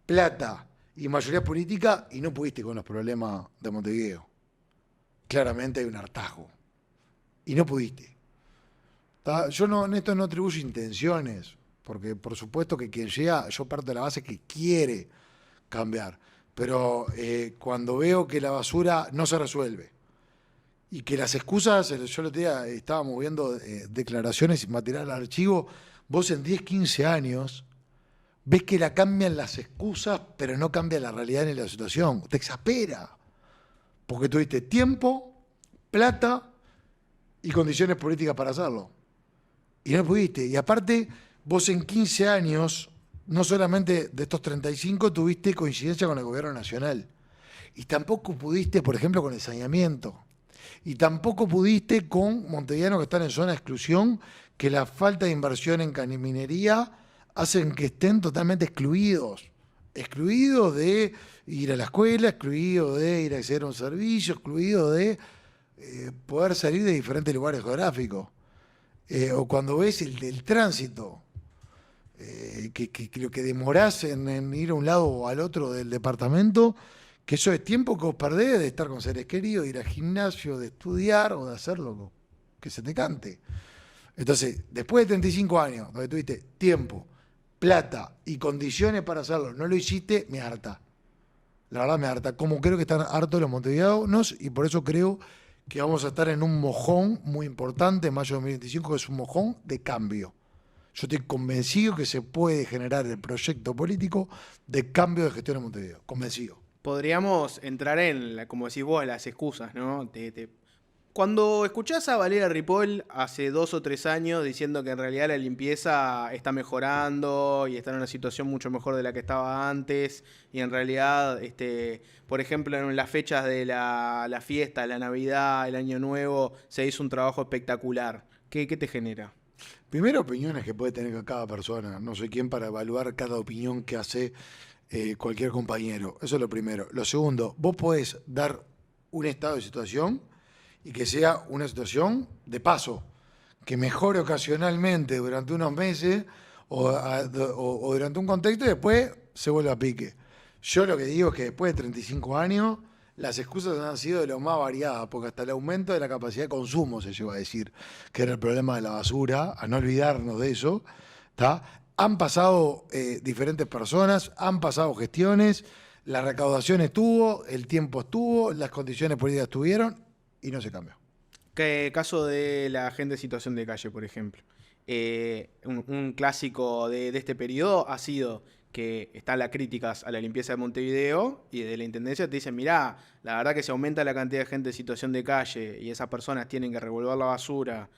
plata y mayoría política, y no pudiste con los problemas de Montevideo. Claramente hay un hartazgo. Y no pudiste. Yo no, en esto no atribuyo intenciones, porque por supuesto que quien llega, yo parto de la base que quiere cambiar. Pero cuando veo que la basura no se resuelve y que las excusas, yo el otro día estábamos viendo declaraciones y material al archivo, vos en 10, 15 años ves que la cambian las excusas, pero no cambia la realidad ni la situación. Te exaspera, porque tuviste tiempo, plata y condiciones políticas para hacerlo. Y no pudiste. Y aparte, vos en 15 años, no solamente de estos 35, tuviste coincidencia con el gobierno nacional. Y tampoco pudiste, por ejemplo, con el saneamiento. Y tampoco pudiste con montevideanos que están en zona de exclusión, que la falta de inversión en minería hacen que estén totalmente excluidos. Excluidos de ir a la escuela, excluidos de ir a acceder a un servicio, excluidos de poder salir de diferentes lugares geográficos. O cuando ves el tránsito, que lo que demorás en ir a un lado o al otro del departamento, que eso es tiempo que vos perdés de estar con seres queridos, de ir al gimnasio, de estudiar o de hacerlo que se te cante. Entonces, después de 35 años, donde tuviste tiempo, plata y condiciones para hacerlo, no lo hiciste, me harta. La verdad me harta. Como creo que están hartos los montevideanos, y por eso creo que vamos a estar en un mojón muy importante en mayo de 2025, que es un mojón de cambio. Yo estoy convencido que se puede generar el proyecto político de cambio de gestión en Montevideo. Convencido. Podríamos entrar en, como decís vos, las excusas, ¿no? Cuando escuchás a Valeria Ripoll hace 2 o 3 años diciendo que en realidad la limpieza está mejorando y está en una situación mucho mejor de la que estaba antes, y en realidad, por ejemplo, en las fechas de la fiesta, la Navidad, el Año Nuevo, se hizo un trabajo espectacular. ¿Qué te genera? Primero, opiniones que puede tener cada persona. No soy quien para evaluar cada opinión que hace cualquier compañero. Eso es lo primero. Lo segundo, vos podés dar un estado de situación y que sea una situación de paso, que mejore ocasionalmente durante unos meses o durante un contexto y después se vuelve a pique. Yo lo que digo es que después de 35 años, las excusas han sido de lo más variadas, porque hasta el aumento de la capacidad de consumo se llegó a decir que era el problema de la basura, a no olvidarnos de eso, ¿tá? Han pasado diferentes personas, han pasado gestiones, la recaudación estuvo, el tiempo estuvo, las condiciones políticas estuvieron y no se cambió. ¿Qué caso de la gente en situación de calle, por ejemplo? Un clásico de este periodo ha sido que están las críticas a la limpieza de Montevideo y de la Intendencia te dicen, mirá, la verdad que se aumenta la cantidad de gente en situación de calle y esas personas tienen que revolver la basura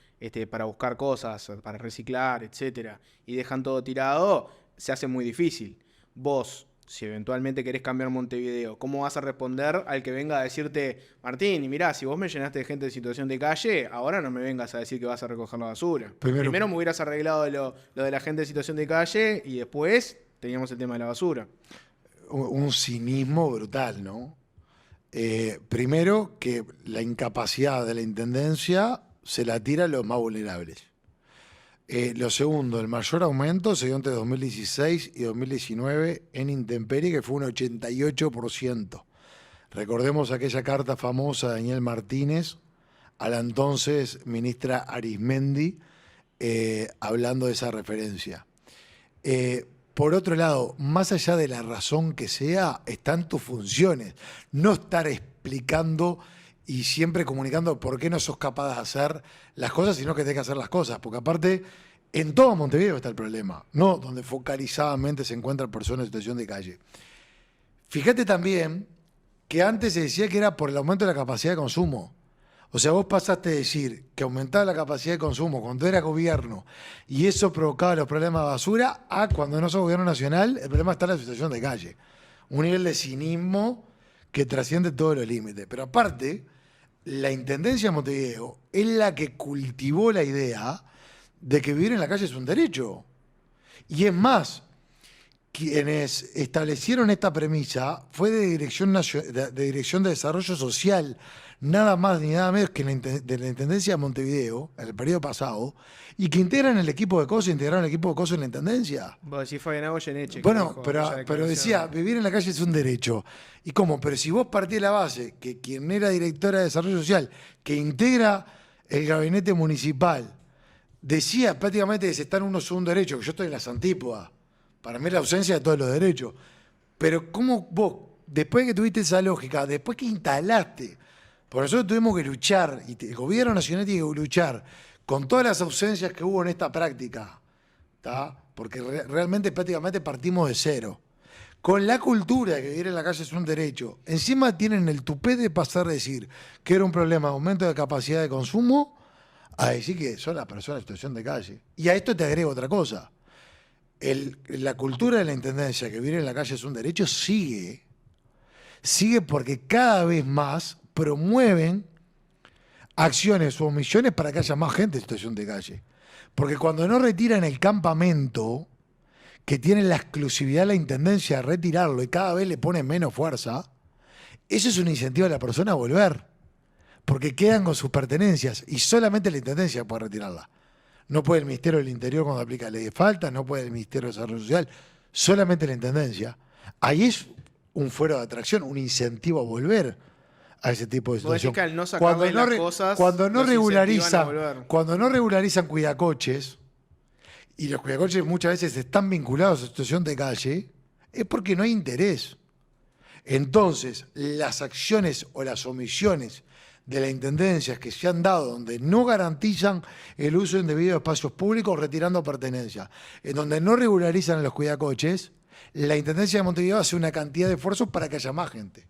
para buscar cosas, para reciclar, etcétera, y dejan todo tirado, se hace muy difícil. Vos, si eventualmente querés cambiar Montevideo, ¿cómo vas a responder al que venga a decirte, Martín, y mirá, si vos me llenaste de gente en situación de calle, ahora no me vengas a decir que vas a recoger la basura? Primero me hubieras arreglado lo de la gente en situación de calle y después teníamos el tema de la basura. Un cinismo brutal, ¿no? Primero, que la incapacidad de la Intendencia se la tira a los más vulnerables. Lo segundo, el mayor aumento se dio entre 2016 y 2019 en intemperie, que fue un 88%. Recordemos aquella carta famosa de Daniel Martínez a la entonces ministra Arismendi, hablando de esa referencia. Por otro lado, más allá de la razón que sea, están tus funciones. No estar explicando y siempre comunicando por qué no sos capaz de hacer las cosas, sino que tenés que hacer las cosas. Porque aparte, en todo Montevideo está el problema, no donde focalizadamente se encuentran personas en situación de calle. Fíjate también que antes se decía que era por el aumento de la capacidad de consumo. O sea, vos pasaste de decir que aumentaba la capacidad de consumo cuando era gobierno y eso provocaba los problemas de basura, a cuando no sos gobierno nacional, el problema está en la situación de calle. Un nivel de cinismo que trasciende todos los límites. Pero aparte, la Intendencia de Montevideo es la que cultivó la idea de que vivir en la calle es un derecho. Y es más, quienes establecieron esta premisa fue de Dirección de Desarrollo Social, nada más ni nada menos que de la Intendencia de Montevideo, en el periodo pasado, y que integraron el equipo de COSO en la Intendencia. Vos decís Fabián Goyeneche. Bueno, pero decía, vivir en la calle es un derecho. ¿Y cómo? Pero si vos partís de la base que quien era directora de Desarrollo Social, que integra el gabinete municipal, decía prácticamente que se está en uno segundo derecho, que yo estoy en las antípodas. Para mí es la ausencia de todos los derechos. Pero ¿cómo vos, después que tuviste esa lógica, después que instalaste, por nosotros tuvimos que luchar, y el gobierno nacional tiene que luchar con todas las ausencias que hubo en esta práctica, ¿tá? Porque realmente prácticamente partimos de cero. Con la cultura de que vivir en la calle es un derecho, encima tienen el tupé de pasar a decir que era un problema de aumento de capacidad de consumo, a decir que son las personas en situación de calle. Y a esto te agrego otra cosa. La cultura de la Intendencia que vivir en la calle es un derecho sigue porque cada vez más promueven acciones o omisiones para que haya más gente en situación de calle. Porque cuando no retiran el campamento, que tiene la exclusividad de la Intendencia de retirarlo y cada vez le ponen menos fuerza, eso es un incentivo a la persona a volver. Porque quedan con sus pertenencias y solamente la Intendencia puede retirarla. No puede el Ministerio del Interior cuando aplica ley de falta, no puede el Ministerio de Desarrollo Social, solamente la Intendencia. Ahí es un fuero de atracción, un incentivo a volver a ese tipo de situación. Que al no sacarle las cosas, cuando no regularizan cuidacoches, y los cuidacoches muchas veces están vinculados a situación de calle, es porque no hay interés. Entonces, las acciones o las omisiones de las intendencias que se han dado donde no garantizan el uso indebido de espacios públicos retirando pertenencias, en donde no regularizan a los cuidacoches, la Intendencia de Montevideo hace una cantidad de esfuerzos para que haya más gente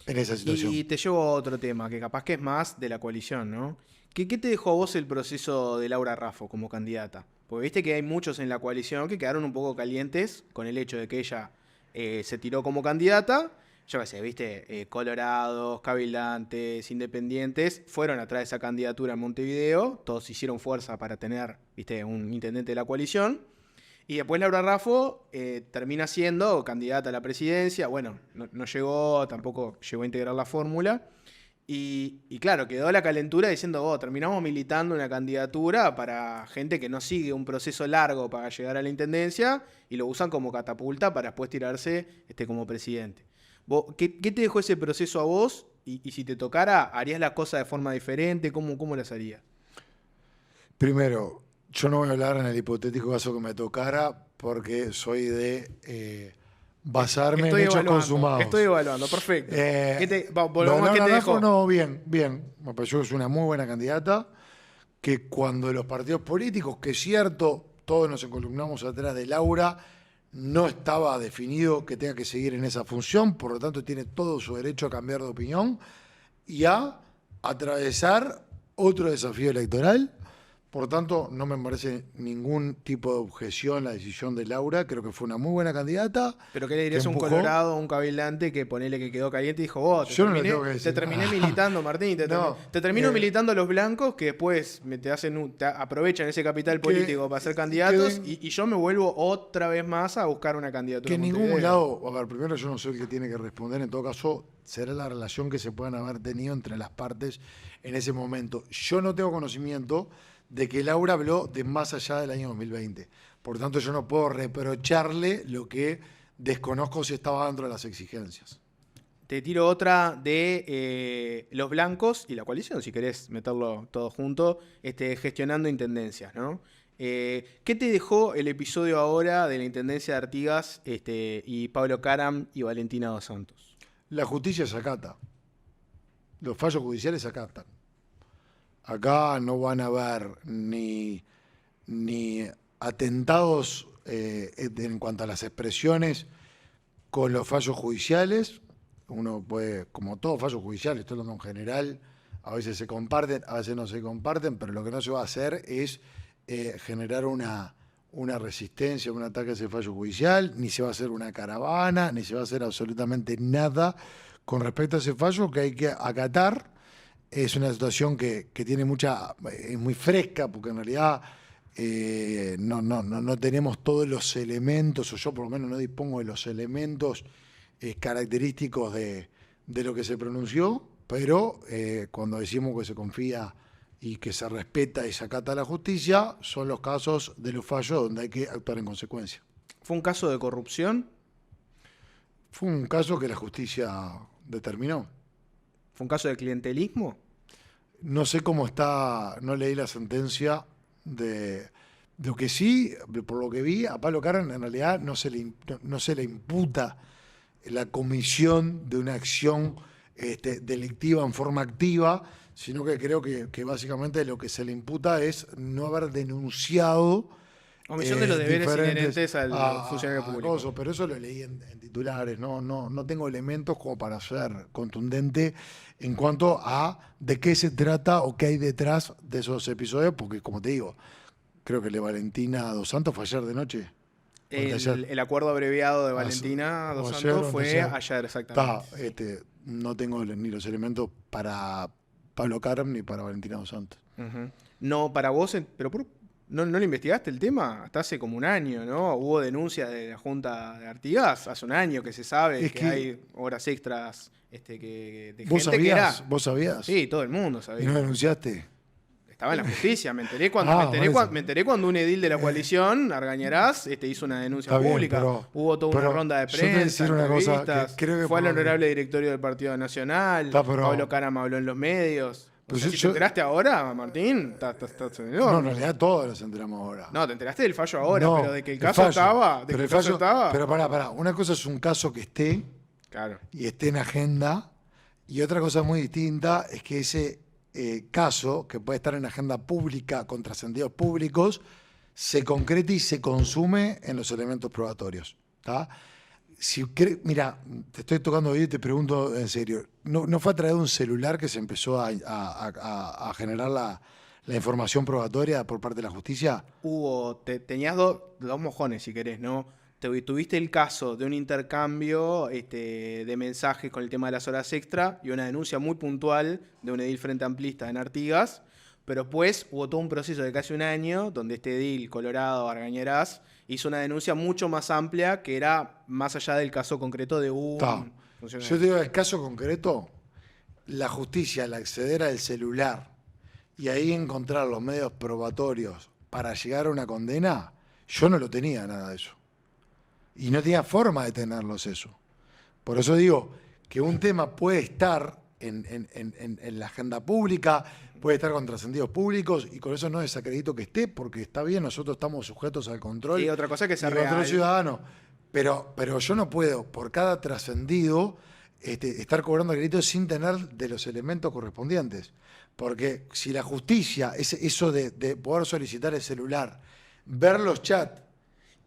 en esa situación. Y te llevo a otro tema, que capaz que es más de la coalición, ¿no? ¿Qué te dejó a vos el proceso de Laura Raffo como candidata? Porque viste que hay muchos en la coalición que quedaron un poco calientes con el hecho de que ella se tiró como candidata yo qué sé, viste, colorados, cabildantes, independientes, fueron atrás de esa candidatura en Montevideo, todos hicieron fuerza para tener, viste, un intendente de la coalición. Y después Laura Raffo termina siendo candidata a la presidencia. Bueno, no llegó, tampoco llegó a integrar la fórmula. Y claro, quedó la calentura diciendo, terminamos militando una candidatura para gente que no sigue un proceso largo para llegar a la intendencia y lo usan como catapulta para después tirarse como presidente. ¿Qué te dejó ese proceso a vos? Y si te tocara, ¿harías las cosas de forma diferente? ¿Cómo las harías? Primero, yo no voy a hablar en el hipotético caso que me tocara porque soy de basarme en hechos consumados. Estoy evaluando, perfecto. ¿Qué te dejó? No, bien. Me pareció que es una muy buena candidata, que cuando los partidos políticos, que es cierto, todos nos encolumnamos atrás de Laura, no estaba definido que tenga que seguir en esa función, por lo tanto tiene todo su derecho a cambiar de opinión y a atravesar otro desafío electoral. Por lo tanto, no me parece ningún tipo de objeción la decisión de Laura. Creo que fue una muy buena candidata. ¿Pero qué le dirías a un colorado, un cabilante que ponele que quedó caliente y dijo, te terminé militando, Martín, te termino militando a los blancos que después te aprovechan ese capital político para ser candidatos y yo me vuelvo otra vez más a buscar una candidatura? Que en ningún lado, a ver, primero yo no soy el que tiene que responder, en todo caso será la relación que se puedan haber tenido entre las partes en ese momento. Yo no tengo conocimiento de que Laura habló de más allá del año 2020. Por tanto, yo no puedo reprocharle lo que desconozco si estaba dentro de las exigencias. Te tiro otra de los blancos y la coalición, si querés meterlo todo junto, gestionando intendencias, ¿no? ¿Qué te dejó el episodio ahora de la intendencia de Artigas y Pablo Caram y Valentina Dos Santos? La justicia se acata. Los fallos judiciales se acatan. Acá no van a haber ni atentados en cuanto a las expresiones con los fallos judiciales. Uno puede, como todos fallos judiciales, estoy hablando en general, a veces se comparten, a veces no se comparten, pero lo que no se va a hacer es generar una resistencia, un ataque a ese fallo judicial, ni se va a hacer una caravana, ni se va a hacer absolutamente nada con respecto a ese fallo que hay que acatar. Es una situación que tiene es muy fresca, porque en realidad no tenemos todos los elementos, o yo por lo menos no dispongo de los elementos característicos de lo que se pronunció, pero cuando decimos que se confía y que se respeta y se acata la justicia, son los casos de los fallos donde hay que actuar en consecuencia. ¿Fue un caso de corrupción? Fue un caso que la justicia determinó. ¿Fue un caso de clientelismo? No sé cómo está, no leí la sentencia de lo que sí, por lo que vi, a Pablo Caram en realidad no se le imputa la comisión de una acción delictiva en forma activa, sino que creo que básicamente lo que se le imputa es no haber denunciado omisión de los deberes inherentes al funcionario público. Pero eso lo leí en titulares, no tengo elementos como para ser contundente en cuanto a de qué se trata o qué hay detrás de esos episodios, porque como te digo, creo que el de Valentina Dos Santos fue ayer de noche. El acuerdo abreviado de Valentina Dos Santos fue ayer, exactamente. No tengo ni los elementos para Pablo Caram ni para Valentina Dos Santos. Uh-huh. No, para vos, pero ¿no le investigaste el tema? Hasta hace como un año, ¿no? Hubo denuncias de la Junta de Artigas, hace un año que se sabe que hay horas extras de ¿Vos gente sabías? que era... ¿Vos sabías? Sí, todo el mundo sabía. ¿Y no denunciaste? Estaba en la justicia, me enteré cuando un edil de la coalición, Argañarás, hizo una denuncia pública. Hubo toda una ronda de prensa, entrevistas, fue al honorable directorio del Partido Nacional, Pablo Caram habló en los medios. Si te enteraste ahora, Martín, no, en realidad todos nos enteramos ahora. No, te enteraste del fallo ahora, pero de que el caso estaba. Pero pará, una cosa es un caso que esté y esté en agenda, y otra cosa muy distinta es que ese caso, que puede estar en agenda pública con trascendidos públicos, se concrete y se consume en los elementos probatorios. ¿Tá? Mira, te estoy tocando hoy y te pregunto en serio, ¿no fue a través de un celular que se empezó a generar la información probatoria por parte de la justicia? Tenías dos mojones, si querés, ¿no? tuviste el caso de un intercambio de mensajes con el tema de las horas extra y una denuncia muy puntual de un edil frente amplista en Artigas, pero después hubo todo un proceso de casi un año donde este edil colorado, Argañarás, hizo una denuncia mucho más amplia que era más allá del caso concreto de un Yo funcionario. te digo, el caso concreto, la justicia al acceder al celular y ahí encontrar los medios probatorios para llegar a una condena, yo no lo tenía nada de eso. Y no tenía forma de tenerlos eso. Por eso digo que un tema puede estar en la agenda pública, puede estar con trascendidos públicos, y con eso no desacredito que esté, porque está bien, nosotros estamos sujetos al control. Sí, otra cosa que sea y control real. ciudadano. Pero yo no puedo, por cada trascendido, estar cobrando créditos sin tener de los elementos correspondientes. Porque si la justicia, eso de poder solicitar el celular, ver los chats,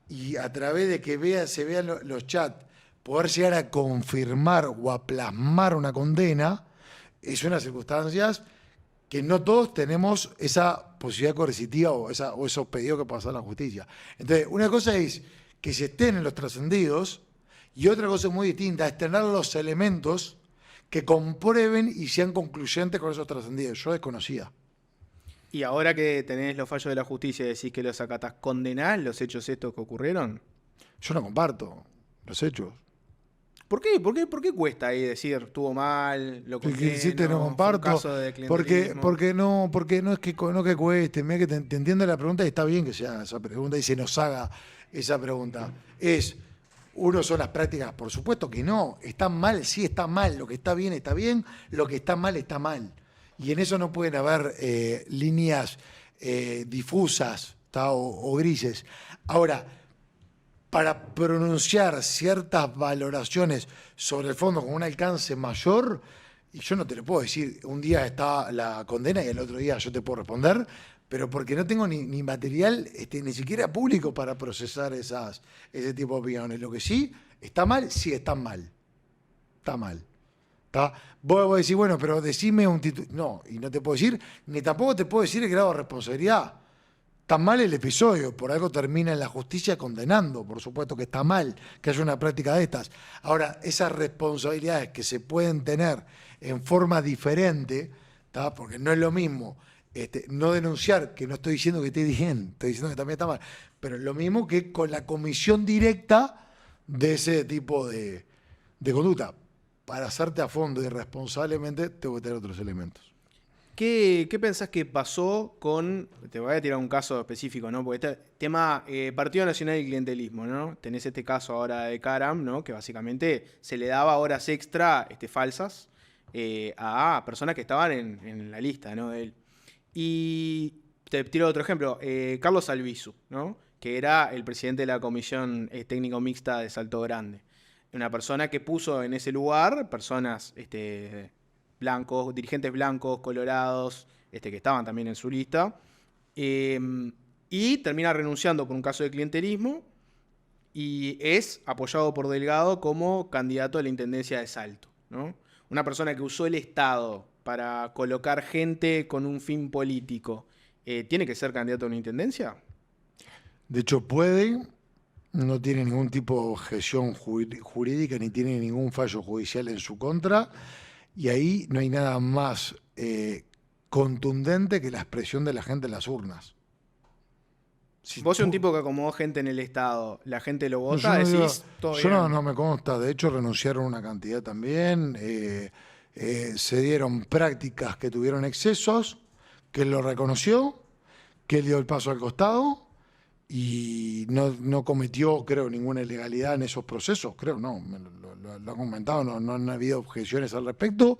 y a través de que se vean los chats, poder llegar a confirmar o a plasmar una condena, es unas circunstancias que no todos tenemos esa posibilidad coercitiva o esos pedidos que pasan a la justicia. Entonces, una cosa es que se estén en los trascendidos y otra cosa muy distinta es tener los elementos que comprueben y sean concluyentes con esos trascendidos. Yo desconocía. Y ahora que tenés los fallos de la justicia y decís que los acatás, ¿condenás los hechos estos que ocurrieron? Yo no comparto los hechos. ¿Por qué cuesta ahí decir estuvo mal, lo condeno, Porque no fue un comparto, caso de clientelismo? porque no es que no que cueste, mira que te entiendo la pregunta y está bien que se haga esa pregunta y se nos haga esa pregunta. Uno son las prácticas, por supuesto que no, están mal, sí está mal, lo que está bien, lo que está mal. Y en eso no pueden haber líneas difusas o grises. Ahora, para pronunciar ciertas valoraciones sobre el fondo con un alcance mayor, y yo no te lo puedo decir, un día está la condena y el otro día yo te puedo responder, pero porque no tengo ni material, ni siquiera público para procesar ese tipo de opiniones. Lo que sí está mal, sí está mal. Está mal. ¿Tá? Vos decís, bueno, pero decime un título. No, y no te puedo decir, ni tampoco te puedo decir el grado de responsabilidad. Está mal el episodio, por algo termina en la justicia condenando, por supuesto que está mal que haya una práctica de estas. Ahora, esas responsabilidades que se pueden tener en forma diferente, ¿tá? Porque no es lo mismo no denunciar, que no estoy diciendo que esté bien, estoy diciendo que también está mal, pero es lo mismo que con la comisión directa de ese tipo de conducta. Para hacerte a fondo y responsablemente, tengo que tener otros elementos. ¿Qué pensás que pasó con, te voy a tirar un caso específico, ¿no? Porque este tema Partido Nacional y Clientelismo, ¿no? Tenés este caso ahora de Karam, ¿no? Que básicamente se le daba horas extra falsas a personas que estaban en la lista, ¿no? De él. Y te tiro otro ejemplo, Carlos Albizu, ¿no? Que era el presidente de la Comisión Técnico Mixta de Salto Grande. Una persona que puso en ese lugar personas blancos, dirigentes blancos, colorados, que estaban también en su lista, y termina renunciando por un caso de clientelismo y es apoyado por Delgado como candidato a la intendencia de Salto, ¿no? Una persona que usó el Estado para colocar gente con un fin político, ¿tiene que ser candidato a una intendencia? De hecho, puede, no tiene ningún tipo de objeción jurídica ni tiene ningún fallo judicial en su contra. Y ahí no hay nada más contundente que la expresión de la gente en las urnas. Vos sos un tipo que acomodó gente en el Estado, la gente lo vota, decís todo bien. No me consta, de hecho renunciaron una cantidad también, se dieron prácticas que tuvieron excesos, que él lo reconoció, que él dio el paso al costado y no cometió, creo, ninguna ilegalidad en esos procesos, creo, no, lo han comentado, no han habido objeciones al respecto,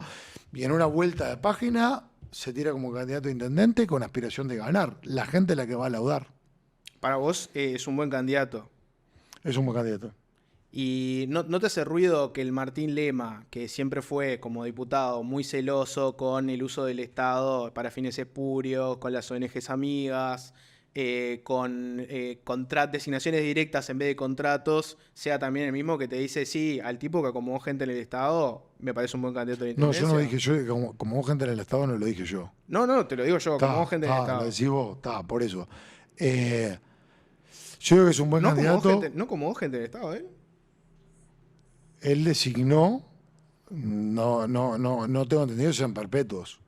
y en una vuelta de página se tira como candidato a intendente con aspiración de ganar, la gente es la que va a laudar. Para vos es un buen candidato. Es un buen candidato. ¿Y no te hace ruido que el Martín Lema, que siempre fue como diputado muy celoso con el uso del Estado para fines espurios, con las ONGs amigas, con designaciones directas en vez de contratos, sea también el mismo que te dice, sí, al tipo que acomodó gente en el Estado, me parece un buen candidato de intendencia? No, yo no dije yo, como gente en el Estado no lo dije yo. No, te lo digo yo, acomodó gente en el Estado. Lo decís vos, por eso. Yo creo que es un buen No como candidato. gente, no como gente del Estado, ¿eh? Él designó, no tengo entendido que sean perpetuos.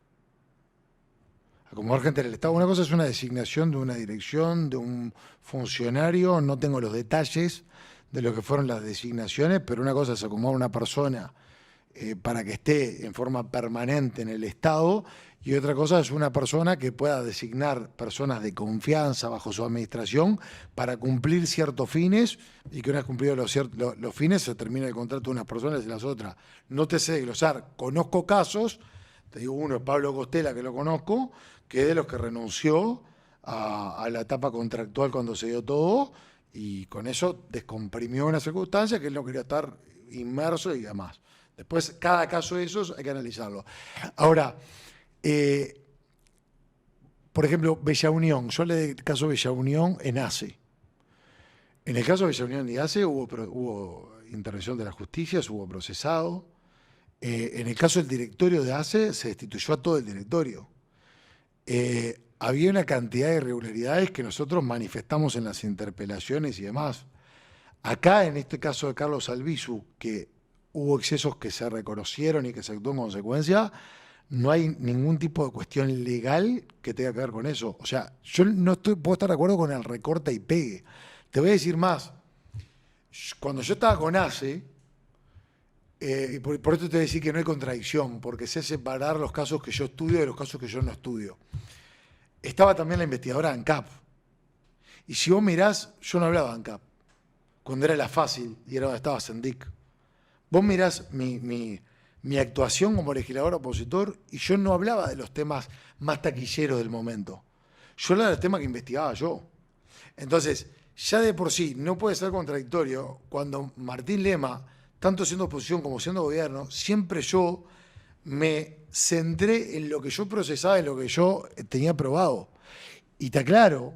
Acomodar gente en el Estado. Una cosa es una designación de una dirección, de un funcionario, no tengo los detalles de lo que fueron las designaciones, pero una cosa es acomodar una persona para que esté en forma permanente en el Estado, y otra cosa es una persona que pueda designar personas de confianza bajo su administración para cumplir ciertos fines, y que una vez cumplidos los fines se termina el contrato de unas personas y las otras. No te sé desglosar, conozco casos, te digo uno es Pablo Costela, que lo conozco, que es de los que renunció a la etapa contractual cuando se dio todo, y con eso descomprimió una circunstancia que él no quería estar inmerso y demás. Después, cada caso de esos hay que analizarlo. Ahora, por ejemplo, Bella Unión. Yo le di caso Bella Unión en ACE. En el caso de Bella Unión y ACE hubo intervención de la justicia, hubo procesado. En el caso del directorio de ACE se destituyó a todo el directorio. Había una cantidad de irregularidades que nosotros manifestamos en las interpelaciones y demás. Acá, en este caso de Carlos Albizu, que hubo excesos que se reconocieron y que se actuó en consecuencia, no hay ningún tipo de cuestión legal que tenga que ver con eso. O sea, yo no puedo estar de acuerdo con el recorte y pegue. Te voy a decir más. Cuando yo estaba con ACE, y por esto te voy a decir que no hay contradicción, porque sé separar los casos que yo estudio de los casos que yo no estudio. Estaba también la investigadora ANCAP. Y si vos mirás, yo no hablaba de ANCAP, cuando era la fácil y era donde estaba Sendic. Vos mirás mi actuación como legislador opositor y yo no hablaba de los temas más taquilleros del momento. Yo hablaba de los temas que investigaba yo. Entonces, ya de por sí no puede ser contradictorio cuando Martín Lema, tanto siendo oposición como siendo gobierno, siempre yo me centré en lo que yo procesaba, en lo que yo tenía probado. Y te aclaro,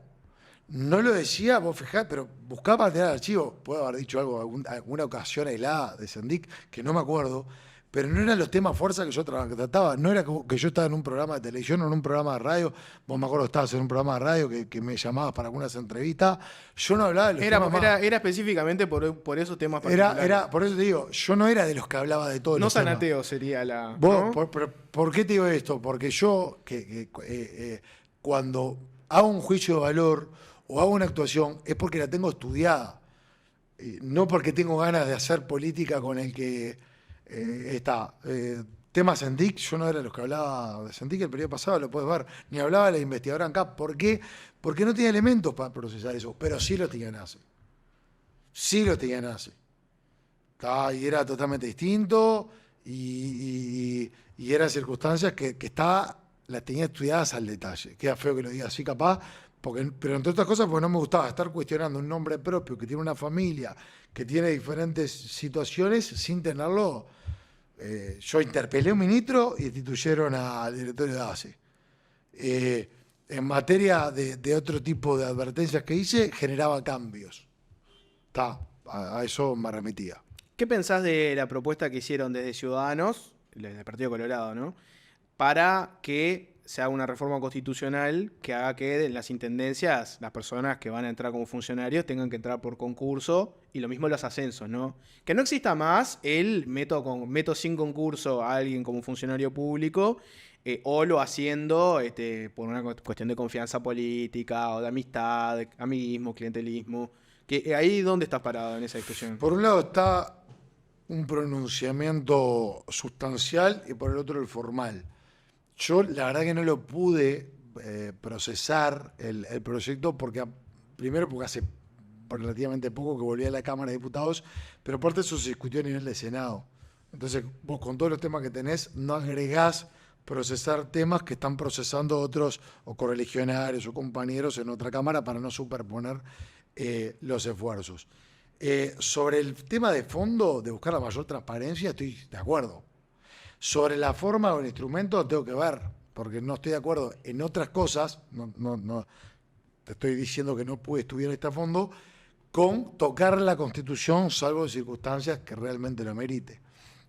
no lo decía, vos fijás, pero buscaba para tener el archivo. Puedo haber dicho algo, alguna ocasión aislada de Sendic, que no me acuerdo, pero no eran los temas fuerza que yo trataba. No era que yo estaba en un programa de televisión o en un programa de radio. Vos me acuerdo que estabas en un programa de radio que me llamabas para algunas entrevistas. Yo no hablaba de los temas más. Era específicamente por esos temas particulares. Por eso te digo, yo no era de los que hablaba de todos No los temas. sanateo sería la... Vos, ¿no? ¿por qué te digo esto? Porque yo, cuando hago un juicio de valor o hago una actuación, es porque la tengo estudiada. No porque tengo ganas de hacer política con el que está. Tema Sendic, yo no era de los que hablaba de Sendic el periodo pasado, lo puedes ver, ni hablaba de la investigadora ANCAP. ¿Por qué? Porque no tenía elementos para procesar eso, pero sí lo tenía ACE. Sí lo tenía ACE. Y era totalmente distinto y eran circunstancias que las tenía estudiadas al detalle. Queda feo que lo diga así capaz, pero entre otras cosas porque no me gustaba estar cuestionando un nombre propio que tiene una familia, que tiene diferentes situaciones sin tenerlo. Yo interpelé a un ministro y destituyeron al directorio de ACE. En materia de otro tipo de advertencias que hice, generaba cambios. A eso me remitía. ¿Qué pensás de la propuesta que hicieron desde Ciudadanos, desde el Partido Colorado, ¿no? Para que se haga una reforma constitucional que haga que en las intendencias las personas que van a entrar como funcionarios tengan que entrar por concurso, y lo mismo los ascensos, ¿no? Que no exista más el meto sin concurso a alguien como funcionario público, o lo haciendo por una cuestión de confianza política o de amistad, de amiguismo, clientelismo. ¿Ahí dónde estás parado en esa discusión? Por un lado está un pronunciamiento sustancial y por el otro el formal. Yo la verdad que no lo pude procesar el proyecto primero porque hace relativamente poco que volví a la Cámara de Diputados, pero aparte eso se discutió a nivel de Senado. Entonces vos con todos los temas que tenés no agregás procesar temas que están procesando otros o correligionarios o compañeros en otra Cámara para no superponer los esfuerzos. Sobre el tema de fondo, de buscar la mayor transparencia, estoy de acuerdo. Sobre la forma o el instrumento tengo que ver, porque no estoy de acuerdo en otras cosas, no te estoy diciendo que no pude estudiar este a fondo, con tocar la Constitución, salvo en circunstancias que realmente lo merite.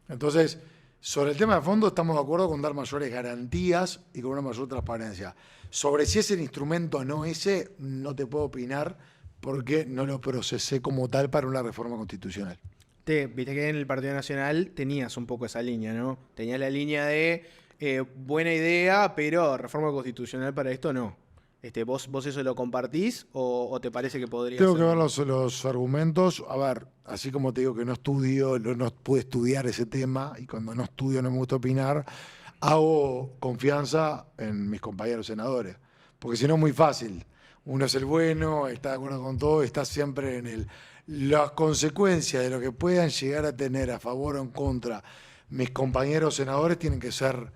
Entonces, sobre el tema de fondo estamos de acuerdo con dar mayores garantías y con una mayor transparencia. Sobre si es el instrumento o no ese, no te puedo opinar, porque no lo procesé como tal para una reforma constitucional. Viste que en el Partido Nacional tenías un poco esa línea, ¿no? Tenías la línea de buena idea, pero reforma constitucional para esto no. ¿Vos eso lo compartís o te parece que podría Tengo ser? que ver los argumentos. A ver, así como te digo que no estudio, no pude estudiar ese tema, y cuando no estudio no me gusta opinar, hago confianza en mis compañeros senadores. Porque si no es muy fácil. Uno es el bueno, está de acuerdo con todo, está siempre en el... Las consecuencias de lo que puedan llegar a tener a favor o en contra mis compañeros senadores tienen que ser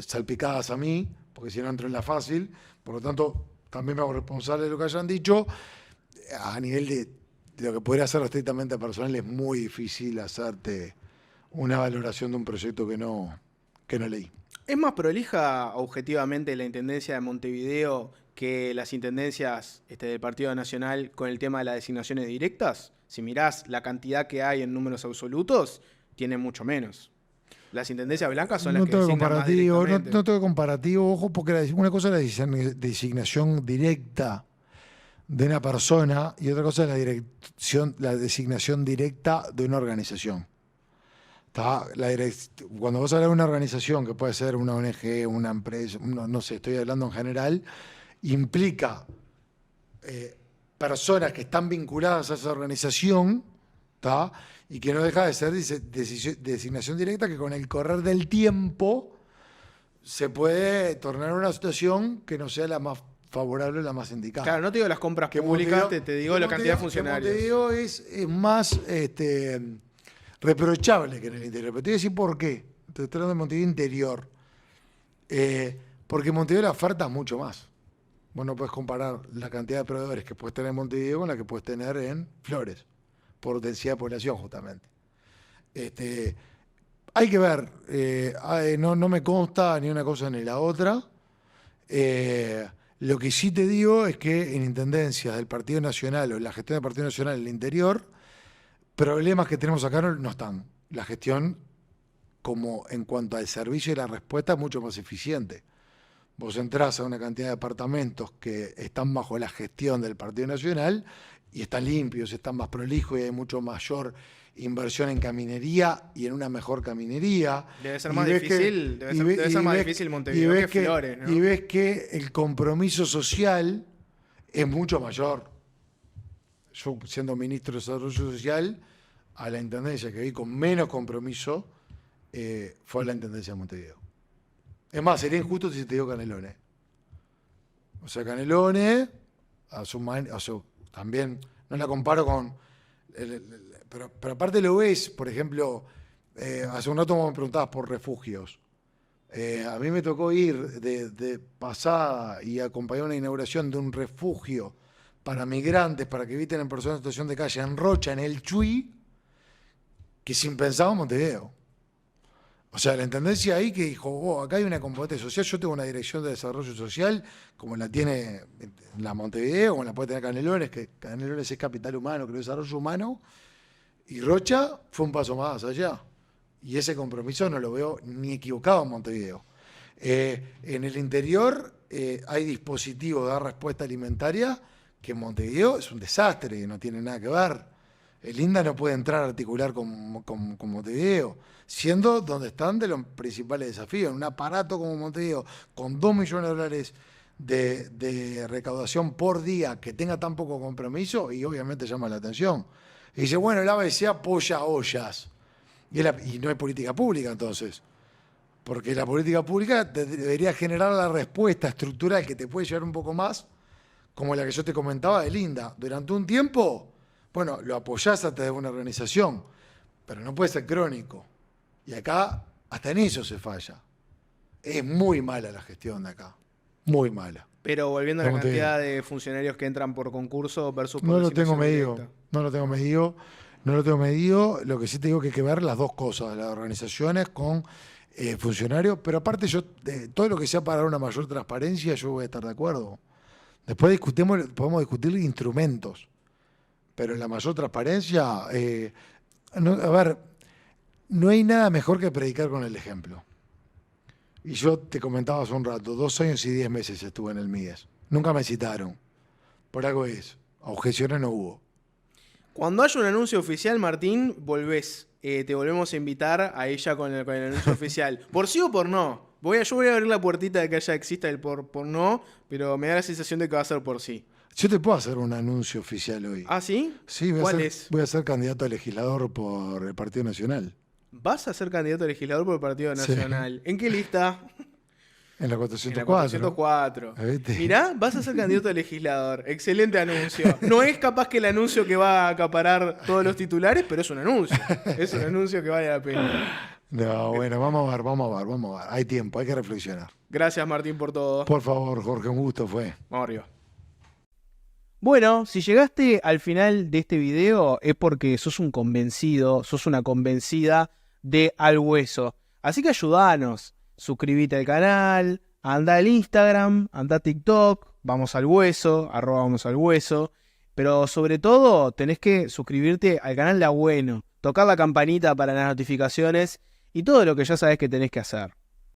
salpicadas a mí, porque si no entro en la fácil. Por lo tanto, también me hago responsable de lo que hayan dicho. A nivel de lo que podría ser estrictamente personal, es muy difícil hacerte una valoración de un proyecto que no leí. ¿Es más prolija objetivamente la Intendencia de Montevideo que las intendencias del Partido Nacional con el tema de las designaciones directas? Si mirás la cantidad que hay en números absolutos, tiene mucho menos. Las intendencias blancas son las que designan más directamente. No tengo comparativo, ojo, porque una cosa es la designación directa de una persona y otra cosa es la designación directa de una organización. Cuando vas a hablar de una organización, que puede ser una ONG, una empresa, no sé, estoy hablando en general, implica personas que están vinculadas a esa organización, ¿tá? Y que no deja de ser designación directa, que con el correr del tiempo se puede tornar una situación que no sea la más favorable, la más indicada. Claro, no te digo las compras públicas, te digo la cantidad de funcionarios. Te digo es más reprochable que en el interior. Pero te voy a decir por qué. Te estoy hablando de Montevideo interior. Porque en Montevideo la oferta es mucho más. Vos no puedes comparar la cantidad de proveedores que puedes tener en Montevideo con la que puedes tener en Flores, por densidad de población justamente. Hay que ver, no me consta ni una cosa ni la otra. Lo que sí te digo es que en intendencias del Partido Nacional o en la gestión del Partido Nacional en el interior, problemas que tenemos acá no están. La gestión, como en cuanto al servicio y la respuesta, es mucho más eficiente. Vos entrás a una cantidad de departamentos que están bajo la gestión del Partido Nacional y están limpios, están más prolijos y hay mucho mayor inversión en caminería y en una mejor caminería. Debe ser más difícil, debe ser más difícil Montevideo que Flores, ¿no? Y ves que el compromiso social es mucho mayor. Yo, siendo ministro de Desarrollo Social, a la intendencia que vi con menos compromiso fue a la intendencia de Montevideo. Es más, sería injusto si te digo Canelones. O sea, Canelones, también no la comparo con... Pero aparte lo ves, por ejemplo, hace un rato me preguntabas por refugios. A mí me tocó ir de pasada y acompañar una inauguración de un refugio para migrantes, para que eviten en personas en situación de calle, en Rocha, en el Chuy, que sin pensar en Montevideo. O sea, la intendencia ahí que dijo, acá hay una componente social, yo tengo una dirección de desarrollo social, como la tiene la Montevideo, como la puede tener Canelones, que Canelones es capital humano, creo, desarrollo humano, y Rocha fue un paso más allá. Y ese compromiso no lo veo ni equivocado en Montevideo. En el interior hay dispositivos de dar respuesta alimentaria que en Montevideo es un desastre, no tiene nada que ver. El INDA no puede entrar a articular con Montevideo, siendo donde están de los principales desafíos. En un aparato como Montevideo, con 2 millones de dólares de recaudación por día, que tenga tan poco compromiso, y obviamente llama la atención. Y dice, bueno, el ABC apoya ollas. Y no hay política pública entonces. Porque la política pública debería generar la respuesta estructural que te puede llevar un poco más, como la que yo te comentaba del INDA. Durante un tiempo, bueno, lo apoyás a través de una organización, pero no puede ser crónico. Y acá, hasta en eso se falla. Es muy mala la gestión de acá. Muy mala. Pero volviendo a la cantidad de funcionarios que entran por concurso versus por no lo tengo medido. directa. No lo tengo medido. Lo que sí te digo que hay que ver las dos cosas, las organizaciones con funcionarios, pero aparte todo lo que sea para dar una mayor transparencia, yo voy a estar de acuerdo. Después podemos discutir instrumentos, pero la mayor transparencia, no hay nada mejor que predicar con el ejemplo. Y yo te comentaba hace un rato, 2 años y 10 meses estuve en el MIDES. Nunca me citaron. Por algo es. Objeciones no hubo. Cuando haya un anuncio oficial, Martín, volvés. Te volvemos a invitar a ella con el anuncio oficial. ¿Por sí o por no? Yo voy a abrir la puertita de que exista el por no, pero me da la sensación de que va a ser por sí. Yo te puedo hacer un anuncio oficial hoy. ¿Ah, sí? Sí, ¿Cuál es? voy a ser candidato a legislador por el Partido Nacional. ¿Vas a ser candidato a legislador por el Partido Sí. Nacional? ¿En qué lista? En la En 404. la 404. ¿Viste? Mirá, vas a ser candidato a legislador. Excelente anuncio. No es capaz que el anuncio que va a acaparar todos los titulares, pero es un anuncio. Es un anuncio que vale la pena. No, bueno, vamos a ver. Hay tiempo, hay que reflexionar. Gracias, Martín, por todo. Por favor, Jorge, un gusto fue. Vamos arriba. Bueno, si llegaste al final de este video es porque sos un convencido, sos una convencida de Al Hueso. Así que ayudanos, suscríbete al canal, anda al Instagram, anda a TikTok, vamos al hueso, @vamos al hueso. Pero sobre todo tenés que suscribirte al canal de A Bueno, tocar la campanita para las notificaciones y todo lo que ya sabés que tenés que hacer.